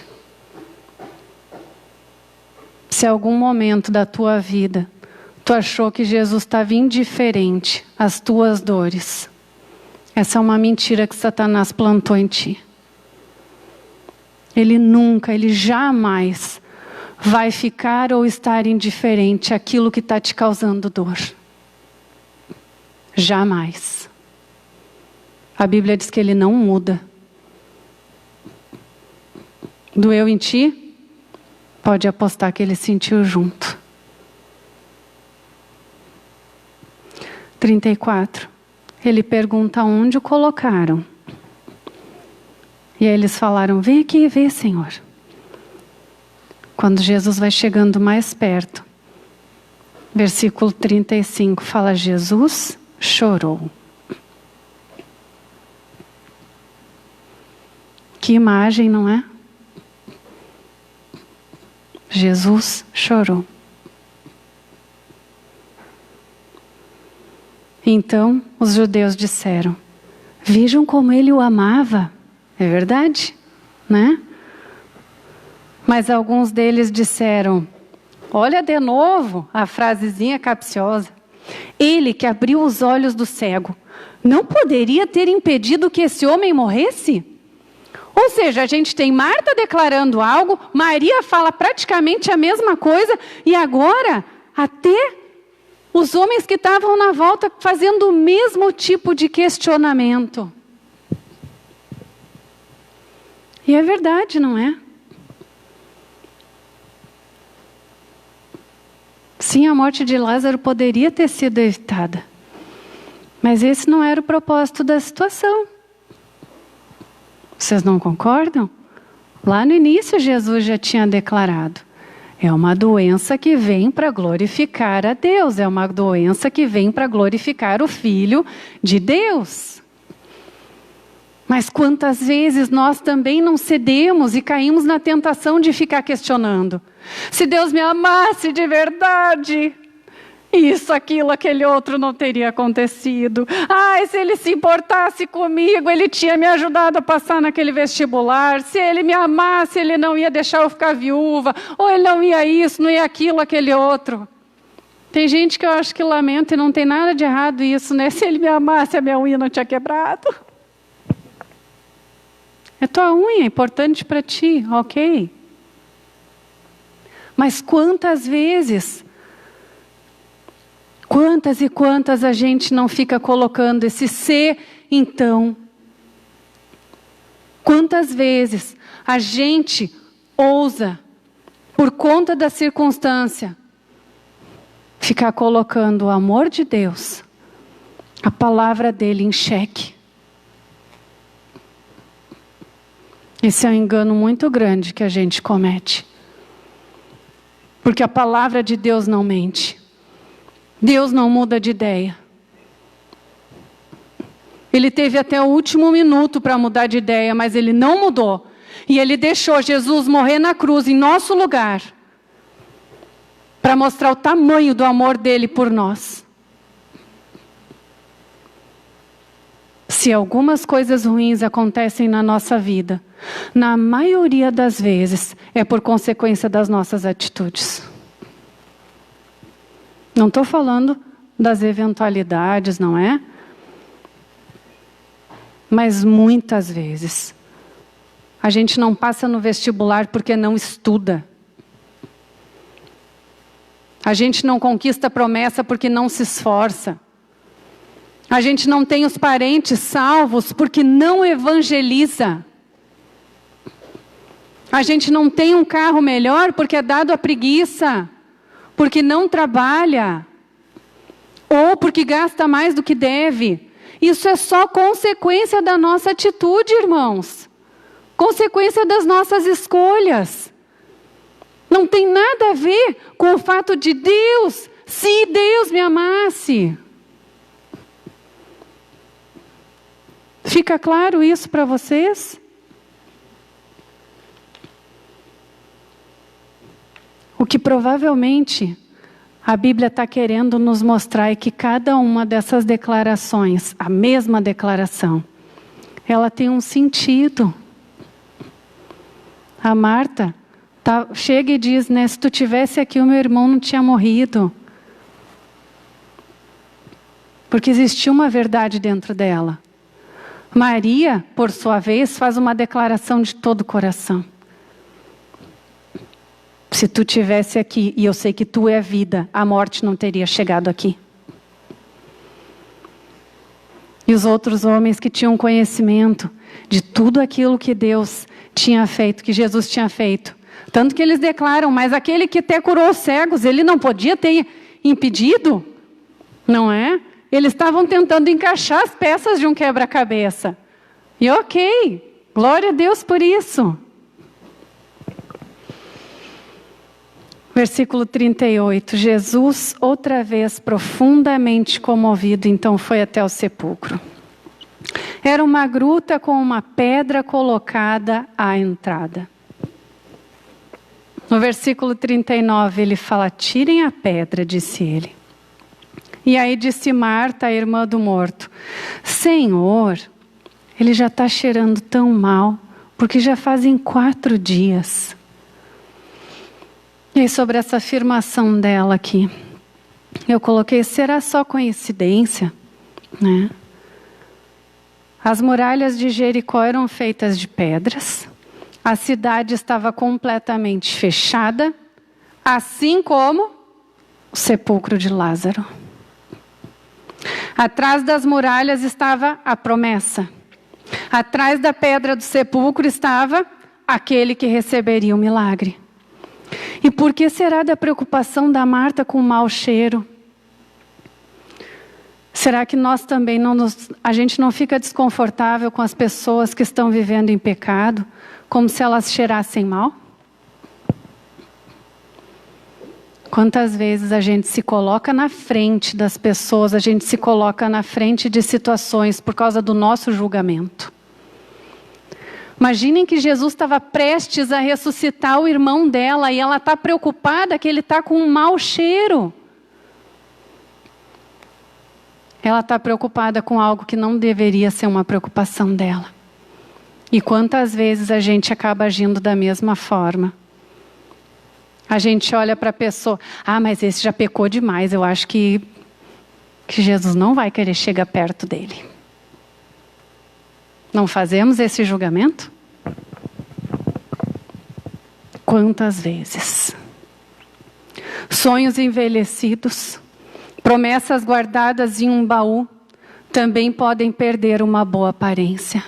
Se algum momento da tua vida tu achou que Jesus estava indiferente às tuas dores, essa é uma mentira que Satanás plantou em ti. Ele nunca, ele jamais vai ficar ou estar indiferente àquilo que está te causando dor. Jamais. A Bíblia diz que ele não muda. Doeu em ti? Pode apostar que ele sentiu junto. 34. Ele pergunta onde o colocaram. E aí eles falaram, vem aqui e vê, Senhor. Quando Jesus vai chegando mais perto, versículo 35 fala, Jesus chorou. Que imagem, não é? Jesus chorou. Então os judeus disseram, vejam como ele o amava. É verdade, né? Mas alguns deles disseram, olha de novo a frasezinha capciosa. Ele que abriu os olhos do cego, não poderia ter impedido que esse homem morresse? Ou seja, a gente tem Marta declarando algo, Maria fala praticamente a mesma coisa, e agora até os homens que estavam na volta fazendo o mesmo tipo de questionamento. E é verdade, não é? Sim, a morte de Lázaro poderia ter sido evitada. Mas esse não era o propósito da situação. Vocês não concordam? Lá no início Jesus já tinha declarado. É uma doença que vem para glorificar a Deus. É uma doença que vem para glorificar o Filho de Deus. Mas quantas vezes nós também não cedemos e caímos na tentação de ficar questionando. Se Deus me amasse de verdade, isso, aquilo, aquele outro não teria acontecido. Ai, se ele se importasse comigo, ele tinha me ajudado a passar naquele vestibular. Se ele me amasse, ele não ia deixar eu ficar viúva. Ou ele não ia isso, não ia aquilo, aquele outro. Tem gente que eu acho que lamenta e não tem nada de errado isso, né? Se ele me amasse, a minha unha não tinha quebrado. É tua unha, é importante para ti, ok? Mas quantas vezes, quantas e quantas a gente não fica colocando esse se, então? Quantas vezes a gente ousa, por conta da circunstância, ficar colocando o amor de Deus a palavra dele em xeque. Esse é um engano muito grande que a gente comete. Porque a palavra de Deus não mente. Deus não muda de ideia. Ele teve até o último minuto para mudar de ideia, mas ele não mudou. E ele deixou Jesus morrer na cruz em nosso lugar, para mostrar o tamanho do amor dele por nós. Se algumas coisas ruins acontecem na nossa vida, na maioria das vezes é por consequência das nossas atitudes. Não estou falando das eventualidades, não é? Mas muitas vezes a gente não passa no vestibular porque não estuda. A gente não conquista a promessa porque não se esforça. A gente não tem os parentes salvos porque não evangeliza. A gente não tem um carro melhor porque é dado à preguiça, porque não trabalha, ou porque gasta mais do que deve. Isso é só consequência da nossa atitude, irmãos. Consequência das nossas escolhas. Não tem nada a ver com o fato de Deus, se Deus me amasse. Fica claro isso para vocês? O que provavelmente a Bíblia está querendo nos mostrar é que cada uma dessas declarações, a mesma declaração, ela tem um sentido. A Marta chega e diz, né, se tu tivesse aqui o meu irmão não tinha morrido. Porque existia uma verdade dentro dela. Maria, por sua vez, faz uma declaração de todo o coração. Se tu tivesse aqui, e eu sei que tu é a vida, a morte não teria chegado aqui. E os outros homens que tinham conhecimento de tudo aquilo que Deus tinha feito, que Jesus tinha feito. Tanto que eles declaram, mas aquele que até curou os cegos, ele não podia ter impedido? Não é? Eles estavam tentando encaixar as peças de um quebra-cabeça. E ok, glória a Deus por isso. Versículo 38, Jesus, outra vez profundamente comovido, então foi até o sepulcro. Era uma gruta com uma pedra colocada à entrada. No versículo 39, ele fala, tirem a pedra, disse ele. E aí disse Marta, a irmã do morto, Senhor, ele já está cheirando tão mal, porque já fazem 4 dias. E aí sobre essa afirmação dela aqui, eu coloquei, será só coincidência? Né? As muralhas de Jericó eram feitas de pedras, a cidade estava completamente fechada, assim como o sepulcro de Lázaro. Atrás das muralhas estava a promessa. Atrás da pedra do sepulcro estava aquele que receberia o milagre. E por que será da preocupação da Marta com o mau cheiro? Será que nós também a gente não fica desconfortável com as pessoas que estão vivendo em pecado, como se elas cheirassem mal? Quantas vezes a gente se coloca na frente das pessoas, a gente se coloca na frente de situações por causa do nosso julgamento. Imaginem que Jesus estava prestes a ressuscitar o irmão dela e ela está preocupada que ele está com um mau cheiro. Ela está preocupada com algo que não deveria ser uma preocupação dela. E quantas vezes a gente acaba agindo da mesma forma? A gente olha para a pessoa, mas esse já pecou demais, eu acho que Jesus não vai querer chegar perto dele. Não fazemos esse julgamento? Quantas vezes? Sonhos envelhecidos, promessas guardadas em um baú, também podem perder uma boa aparência.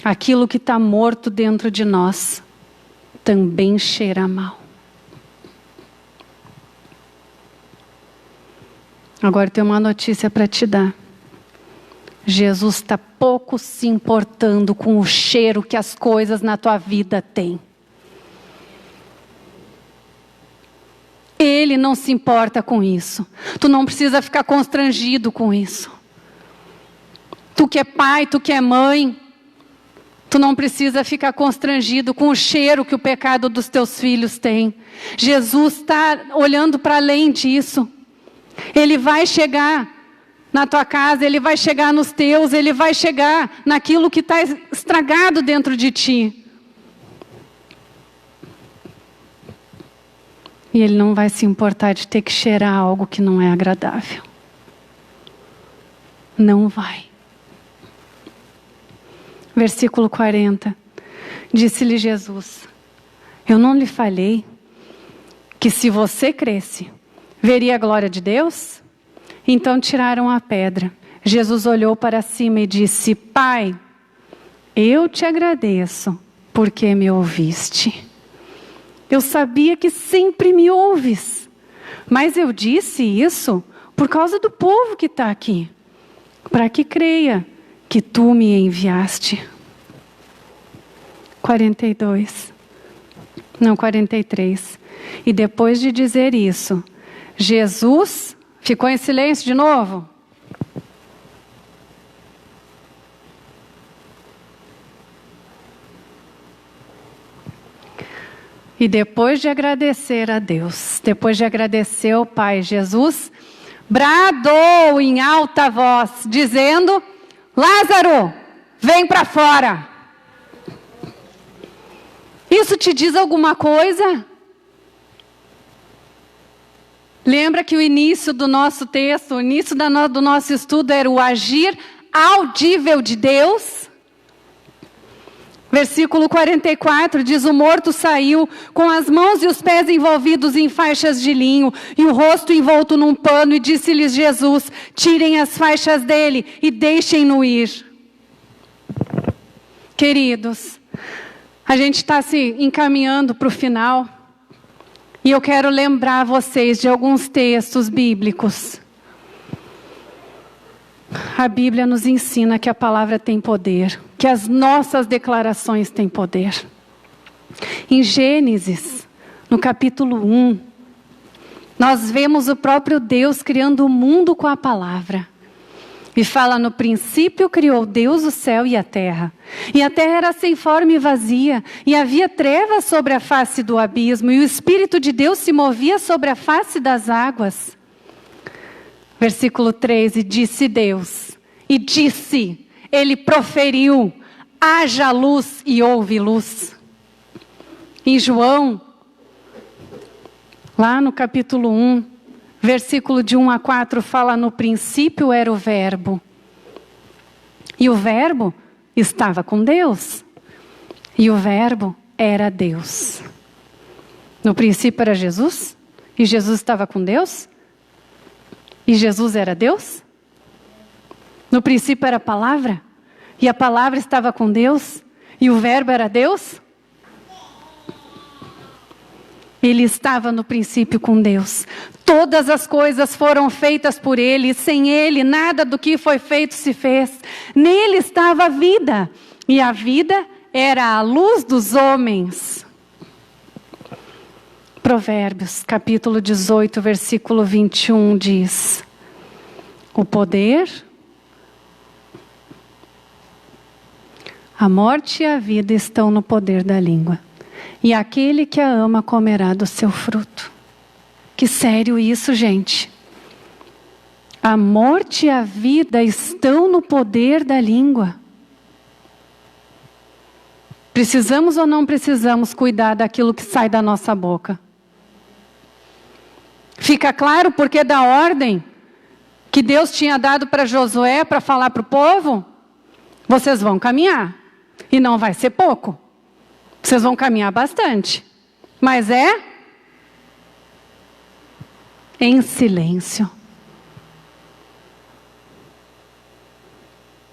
Aquilo que está morto dentro de nós também cheira mal. Agora tem uma notícia para te dar. Jesus está pouco se importando com o cheiro que as coisas na tua vida têm. Ele não se importa com isso. Tu não precisa ficar constrangido com isso. Tu que é pai, tu que é mãe, tu não precisa ficar constrangido com o cheiro que o pecado dos teus filhos tem. Jesus está olhando para além disso. Ele vai chegar na tua casa, Ele vai chegar nos teus, Ele vai chegar naquilo que está estragado dentro de ti. E Ele não vai se importar de ter que cheirar algo que não é agradável. Não vai. Versículo 40. Disse-lhe Jesus: eu não lhe falei que se você cresce, veria a glória de Deus? Então tiraram a pedra. Jesus olhou para cima e disse: Pai, eu te agradeço porque me ouviste. Eu sabia que sempre me ouves, mas eu disse isso por causa do povo que está aqui, para que creia que tu me enviaste. 43. E depois de dizer isso, Jesus ficou em silêncio de novo. E depois de agradecer a Deus, depois de agradecer ao Pai, Jesus bradou em alta voz, dizendo: Lázaro, vem para fora. Isso te diz alguma coisa? Lembra que o início do nosso texto, o início do nosso estudo era o agir audível de Deus? Versículo 44 diz: o morto saiu com as mãos e os pés envolvidos em faixas de linho e o rosto envolto num pano, e disse-lhes Jesus: tirem as faixas dele e deixem-no ir. Queridos, a gente está se encaminhando para o final e eu quero lembrar vocês de alguns textos bíblicos. A Bíblia nos ensina que a palavra tem poder, que as nossas declarações têm poder. Em Gênesis, no capítulo 1, nós vemos o próprio Deus criando o mundo com a palavra. E fala: no princípio criou Deus o céu e a terra. E a terra era sem forma e vazia, e havia trevas sobre a face do abismo, e o Espírito de Deus se movia sobre a face das águas. Versículo 3, e disse Deus, e disse, Ele proferiu: haja luz, e houve luz. Em João, lá no capítulo 1, versículo de 1 a 4, fala: no princípio era o verbo, e o verbo estava com Deus, e o verbo era Deus. No princípio era Jesus, e Jesus estava com Deus, e Jesus era Deus? No princípio era a palavra, e a palavra estava com Deus, e o verbo era Deus? Ele estava no princípio com Deus. Todas as coisas foram feitas por Ele, e sem Ele nada do que foi feito se fez. Nele estava a vida, e a vida era a luz dos homens. Provérbios, capítulo 18, versículo 21 diz: o poder, a morte e a vida estão no poder da língua, e aquele que a ama comerá do seu fruto. Que sério isso, gente. A morte e a vida estão no poder da língua. Precisamos ou não precisamos cuidar daquilo que sai da nossa boca? Fica claro o porquê da ordem que Deus tinha dado para Josué para falar para o povo? Vocês vão caminhar, e não vai ser pouco. Vocês vão caminhar bastante, mas é em silêncio.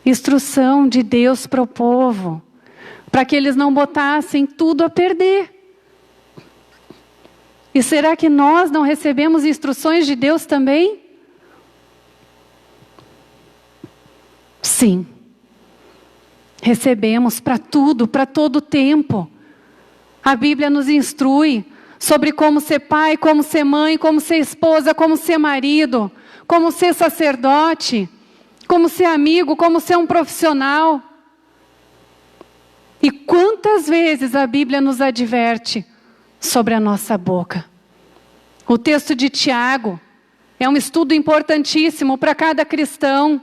Instrução de Deus para o povo, para que eles não botassem tudo a perder. E será que nós não recebemos instruções de Deus também? Sim. Recebemos para tudo, para todo o tempo. A Bíblia nos instrui sobre como ser pai, como ser mãe, como ser esposa, como ser marido, como ser sacerdote, como ser amigo, como ser um profissional. E quantas vezes a Bíblia nos adverte sobre a nossa boca? O texto de Tiago é um estudo importantíssimo para cada cristão.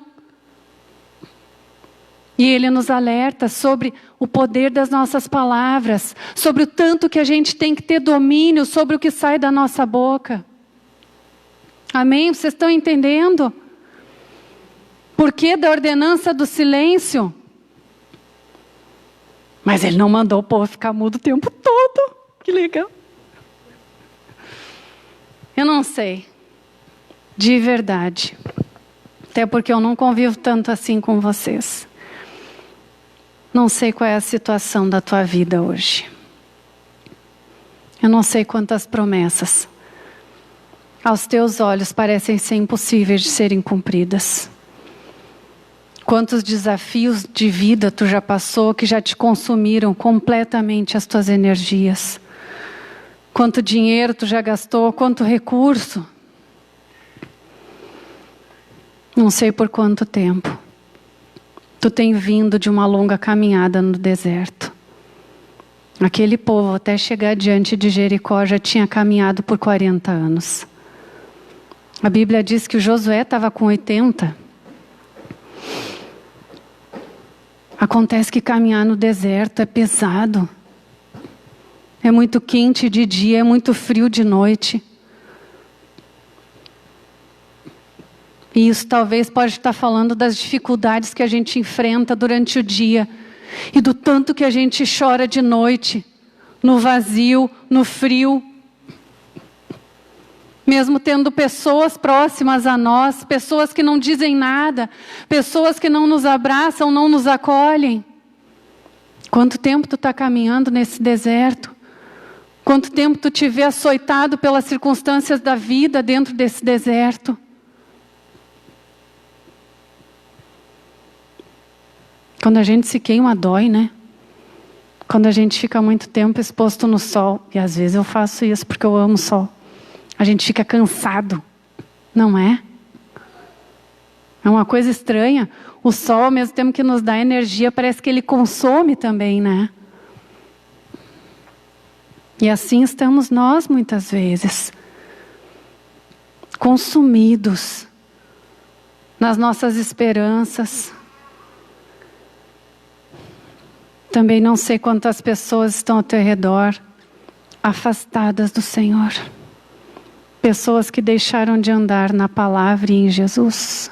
E ele nos alerta sobre o poder das nossas palavras, sobre o tanto que a gente tem que ter domínio sobre o que sai da nossa boca. Amém? Vocês estão entendendo? Por que da ordenança do silêncio? Mas ele não mandou o povo ficar mudo o tempo todo. Que legal. Eu não sei. De verdade. Até porque eu não convivo tanto assim com vocês. Não sei qual é a situação da tua vida hoje. Eu não sei quantas promessas aos teus olhos parecem ser impossíveis de serem cumpridas. Quantos desafios de vida tu já passou que já te consumiram completamente as tuas energias. Quanto dinheiro tu já gastou, quanto recurso. Não sei por quanto tempo. Tu tem vindo de uma longa caminhada no deserto. Aquele povo, até chegar diante de Jericó, já tinha caminhado por 40 anos. A Bíblia diz que o Josué estava com 80. Acontece que caminhar no deserto é pesado. É muito quente de dia, é muito frio de noite. E isso talvez pode estar falando das dificuldades que a gente enfrenta durante o dia. E do tanto que a gente chora de noite. No vazio, no frio. Mesmo tendo pessoas próximas a nós. Pessoas que não dizem nada. Pessoas que não nos abraçam, não nos acolhem. Quanto tempo tu está caminhando nesse deserto? Quanto tempo tu te vê açoitado pelas circunstâncias da vida dentro desse deserto? Quando a gente se queima, dói, né? Quando a gente fica muito tempo exposto no sol. E às vezes eu faço isso porque eu amo o sol. A gente fica cansado. Não é? É uma coisa estranha. O sol, ao mesmo tempo que nos dá energia, parece que ele consome também, né? E assim estamos nós muitas vezes. Consumidos nas nossas esperanças. Também não sei quantas pessoas estão ao teu redor, afastadas do Senhor. Pessoas que deixaram de andar na palavra e em Jesus.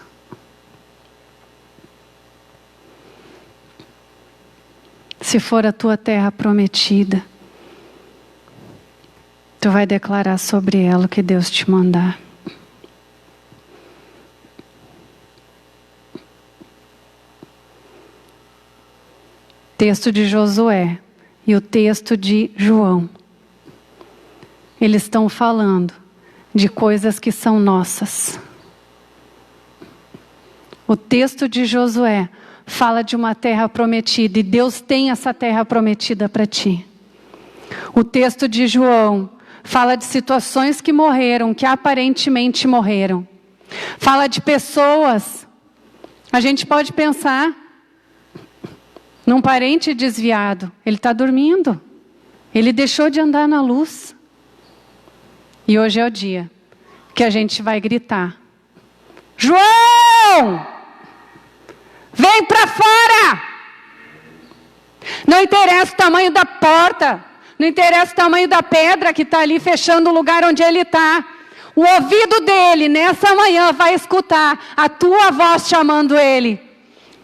Se for a tua terra prometida, tu vai declarar sobre ela o que Deus te mandar. Texto de Josué e o texto de João. Eles estão falando de coisas que são nossas. O texto de Josué fala de uma terra prometida e Deus tem essa terra prometida para ti. O texto de João fala de situações que morreram, que aparentemente morreram. Fala de pessoas. A gente pode pensar num parente desviado. Ele está dormindo. Ele deixou de andar na luz. E hoje é o dia que a gente vai gritar: João! Vem para fora! Não interessa o tamanho da porta. Não interessa o tamanho da pedra que está ali fechando o lugar onde ele está. O ouvido dele, nessa manhã, vai escutar a tua voz chamando ele.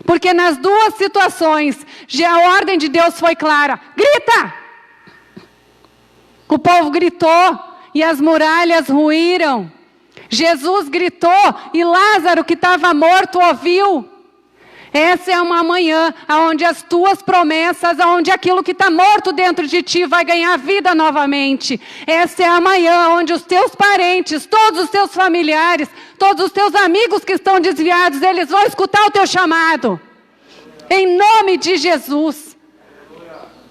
Porque nas duas situações, já a ordem de Deus foi clara. Grita! O povo gritou e as muralhas ruíram. Jesus gritou e Lázaro, que estava morto, ouviu. Essa é uma manhã onde as tuas promessas, onde aquilo que está morto dentro de ti vai ganhar vida novamente. Essa é a manhã onde os teus parentes, todos os teus familiares, todos os teus amigos que estão desviados, eles vão escutar o teu chamado. Em nome de Jesus.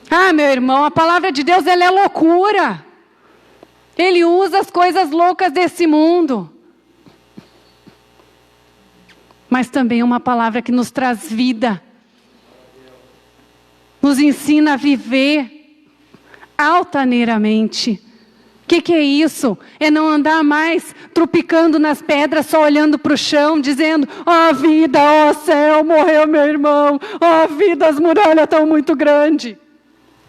Ah, meu irmão, a palavra de Deus, ela é loucura. Ele usa as coisas loucas desse mundo. Mas também é uma palavra que nos traz vida. Nos ensina a viver altaneiramente. O que é isso? É não andar mais tropicando nas pedras, só olhando para o chão, dizendo: ó vida, ó céu, morreu meu irmão. Ó vida, as muralhas estão muito grandes.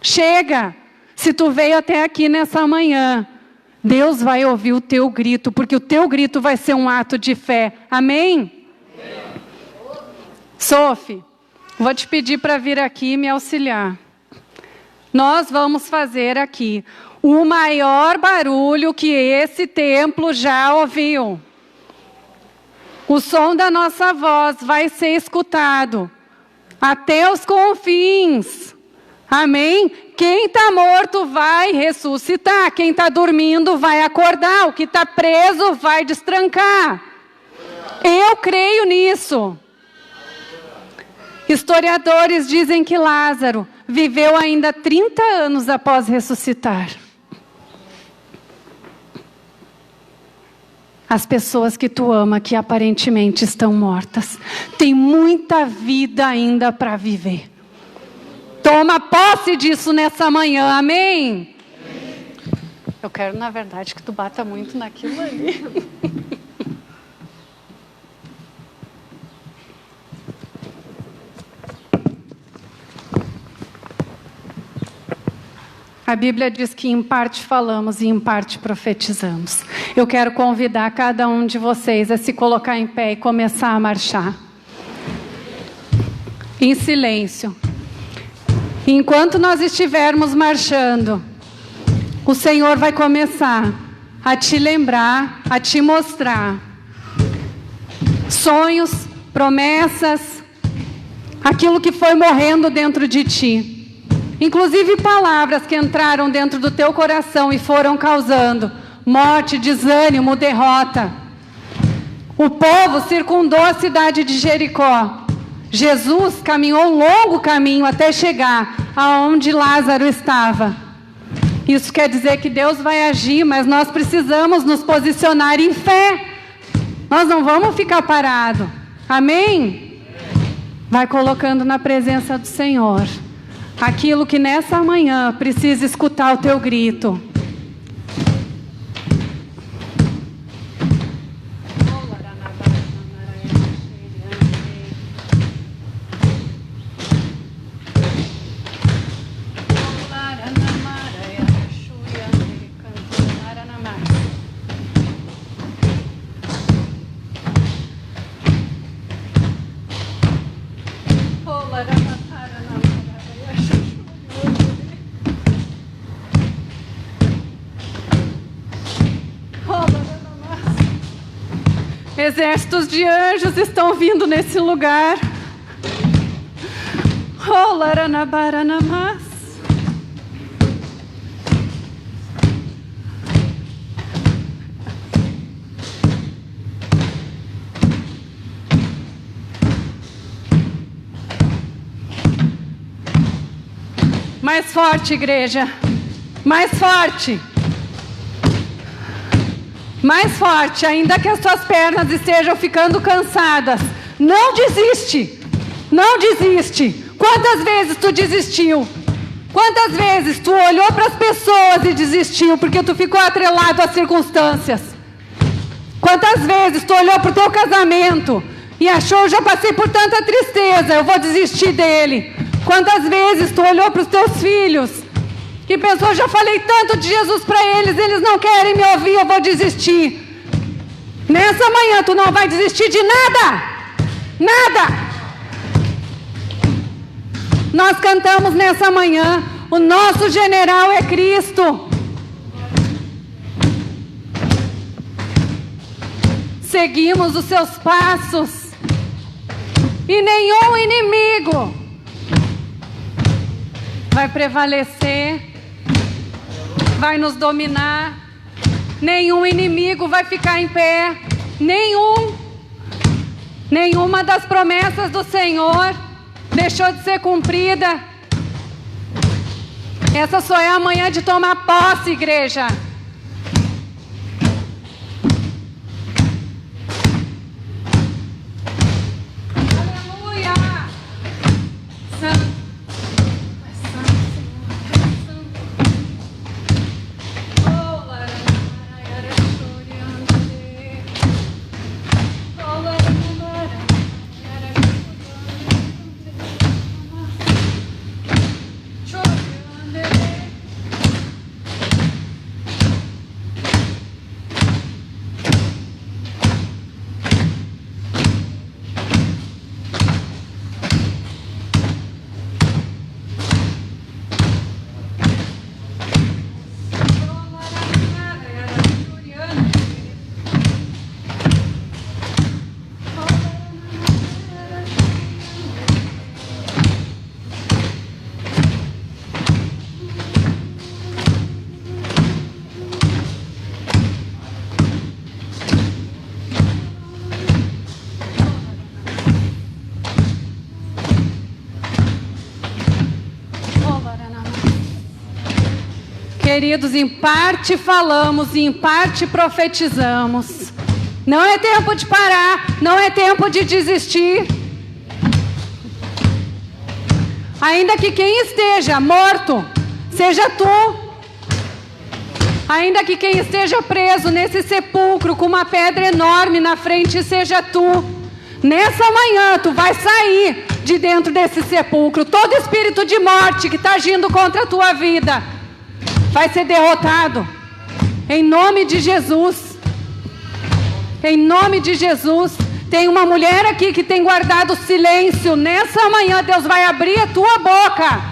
Chega! Se tu veio até aqui nessa manhã, Deus vai ouvir o teu grito, porque o teu grito vai ser um ato de fé. Amém? Sophie, vou te pedir para vir aqui e me auxiliar. Nós vamos fazer aqui o maior barulho que esse templo já ouviu. O som da nossa voz vai ser escutado até os confins. Amém? Quem está morto vai ressuscitar. Quem está dormindo vai acordar. O que está preso vai destrancar. Eu creio nisso. Historiadores dizem que Lázaro viveu ainda 30 anos após ressuscitar. As pessoas que tu ama, que aparentemente estão mortas, têm muita vida ainda para viver. Toma posse disso nessa manhã, amém? Eu quero, na verdade, que tu bata muito naquilo ali. A Bíblia diz que em parte falamos e em parte profetizamos. Eu quero convidar cada um de vocês a se colocar em pé e começar a marchar. Em silêncio. Enquanto nós estivermos marchando, o Senhor vai começar a te lembrar, a te mostrar sonhos, promessas, aquilo que foi morrendo dentro de ti. Inclusive palavras que entraram dentro do teu coração e foram causando morte, desânimo, derrota. O povo circundou a cidade de Jericó. Jesus caminhou um longo caminho até chegar aonde Lázaro estava. Isso quer dizer que Deus vai agir, mas nós precisamos nos posicionar em fé. Nós não vamos ficar parados. Amém? Vai colocando na presença do Senhor aquilo que nessa manhã precisa escutar o teu grito. Exércitos de anjos estão vindo nesse lugar. Oh, Laranabaranas. Mais forte, igreja. Mais forte. Mais forte, ainda que as tuas pernas estejam ficando cansadas. Não desiste. Não desiste. Quantas vezes tu desistiu? Quantas vezes tu olhou para as pessoas e desistiu porque tu ficou atrelado às circunstâncias? Quantas vezes tu olhou para o teu casamento e achou: já passei por tanta tristeza, eu vou desistir dele? Quantas vezes tu olhou para os teus filhos e pensou: já falei tanto de Jesus para eles, eles não querem me ouvir, eu vou desistir. Nessa manhã tu não vai desistir de nada. Nada. Nós cantamos nessa manhã: o nosso general é Cristo. Seguimos os seus passos e nenhum inimigo vai prevalecer, vai nos dominar. Nenhum inimigo vai ficar em pé. Nenhuma das promessas do Senhor deixou de ser cumprida. Essa só é a manhã de tomar posse, igreja. Aleluia! Santo. Queridos, em parte falamos e em parte profetizamos. Não é tempo de parar, não é tempo de desistir. Ainda que quem esteja morto seja tu. Ainda que quem esteja preso nesse sepulcro com uma pedra enorme na frente seja tu. Nessa manhã tu vai sair de dentro desse sepulcro. Todo espírito de morte que está agindo contra a tua vida vai ser derrotado. Em nome de Jesus. Em nome de Jesus. Tem uma mulher aqui que tem guardado silêncio. Nessa manhã Deus vai abrir a tua boca.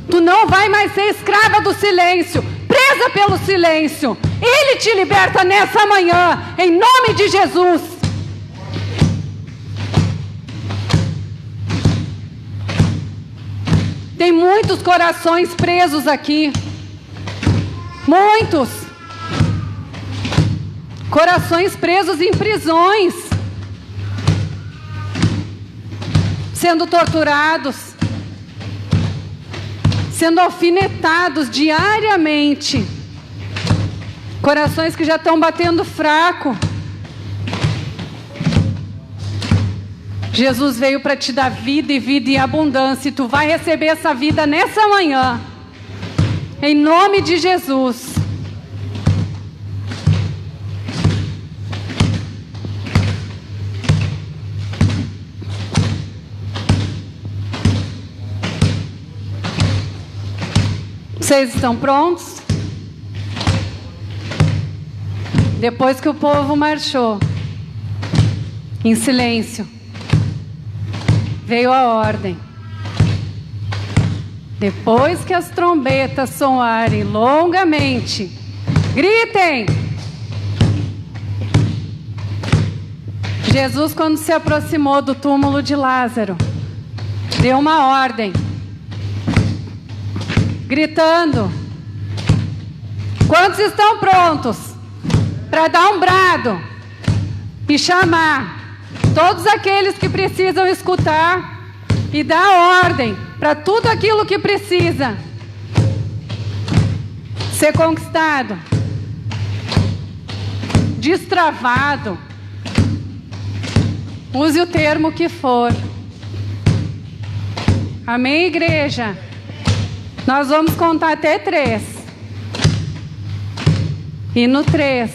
Tu não vai mais ser escrava do silêncio, presa pelo silêncio. Ele te liberta nessa manhã, em nome de Jesus. Tem muitos corações presos aqui. Muitos. Corações presos em prisões. Sendo torturados. Sendo alfinetados diariamente. Corações que já estão batendo fraco. Jesus veio para te dar vida e vida em abundância. E tu vai receber essa vida nessa manhã. Em nome de Jesus. Vocês estão prontos? Depois que o povo marchou em silêncio, veio a ordem. Depois que as trombetas soarem longamente, gritem! Jesus, quando se aproximou do túmulo de Lázaro, deu uma ordem, gritando: quantos estão prontos para dar um brado e chamar todos aqueles que precisam escutar e dar ordem para tudo aquilo que precisa ser conquistado, destravado, use o termo que for. Amém, igreja? Nós vamos contar até 3. E no 3,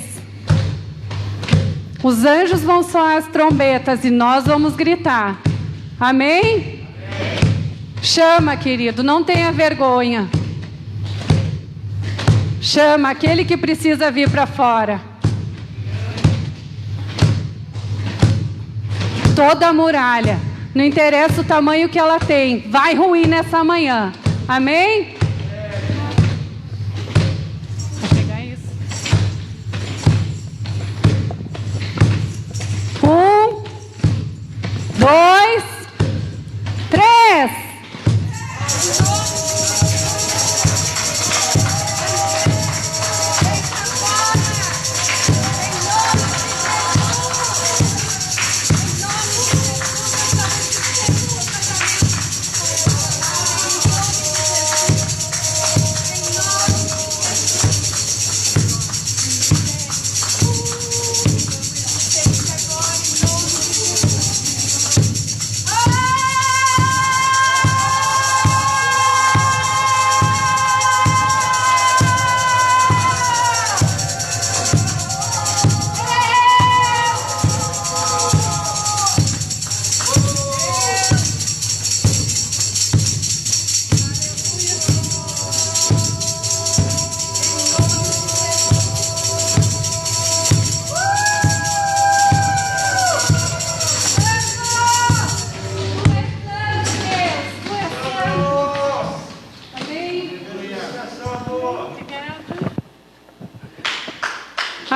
os anjos vão soar as trombetas e nós vamos gritar. Amém? Chama, querido, não tenha vergonha. Chama aquele que precisa vir para fora. Toda a muralha, não interessa o tamanho que ela tem, vai ruir nessa manhã. Amém? Vou pegar isso. 1, 2, 3.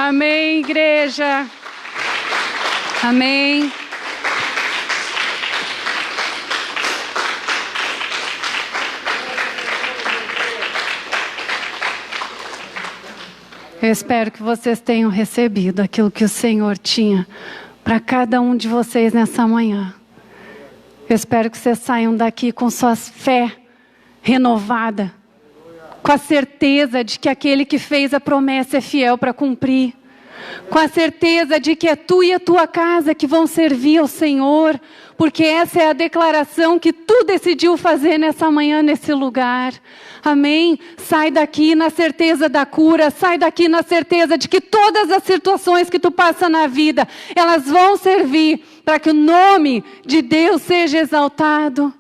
Amém, igreja. Amém. Eu espero que vocês tenham recebido aquilo que o Senhor tinha para cada um de vocês nessa manhã. Eu espero que vocês saiam daqui com sua fé renovada, com a certeza de que aquele que fez a promessa é fiel para cumprir, com a certeza de que é tu e a tua casa que vão servir ao Senhor, porque essa é a declaração que tu decidiu fazer nessa manhã, nesse lugar. Amém? Sai daqui na certeza da cura, sai daqui na certeza de que todas as situações que tu passa na vida, elas vão servir para que o nome de Deus seja exaltado.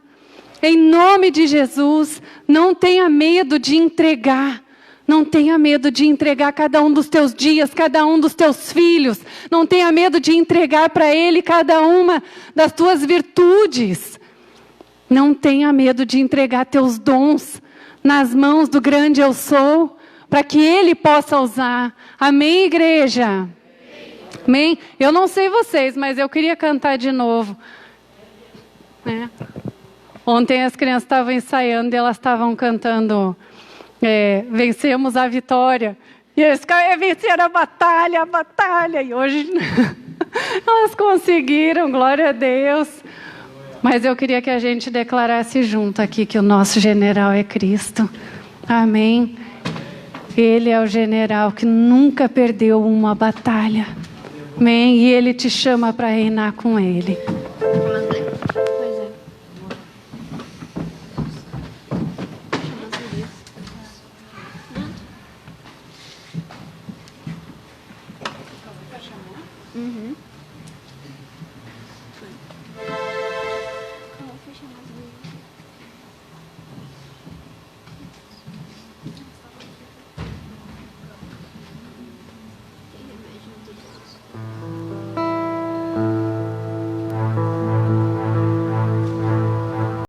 Em nome de Jesus, não tenha medo de entregar. Não tenha medo de entregar cada um dos teus dias, cada um dos teus filhos. Não tenha medo de entregar para Ele cada uma das tuas virtudes. Não tenha medo de entregar teus dons nas mãos do grande eu sou, para que Ele possa usar. Amém, igreja? Amém? Eu não sei vocês, mas eu queria cantar de novo. Ontem as crianças estavam ensaiando e elas estavam cantando Vencemos a Vitória. E eles venceram a batalha. E hoje elas conseguiram, glória a Deus. Mas eu queria que a gente declarasse junto aqui que o nosso general é Cristo. Amém. Ele é o general que nunca perdeu uma batalha. Amém. E Ele te chama para reinar com Ele. Uhum.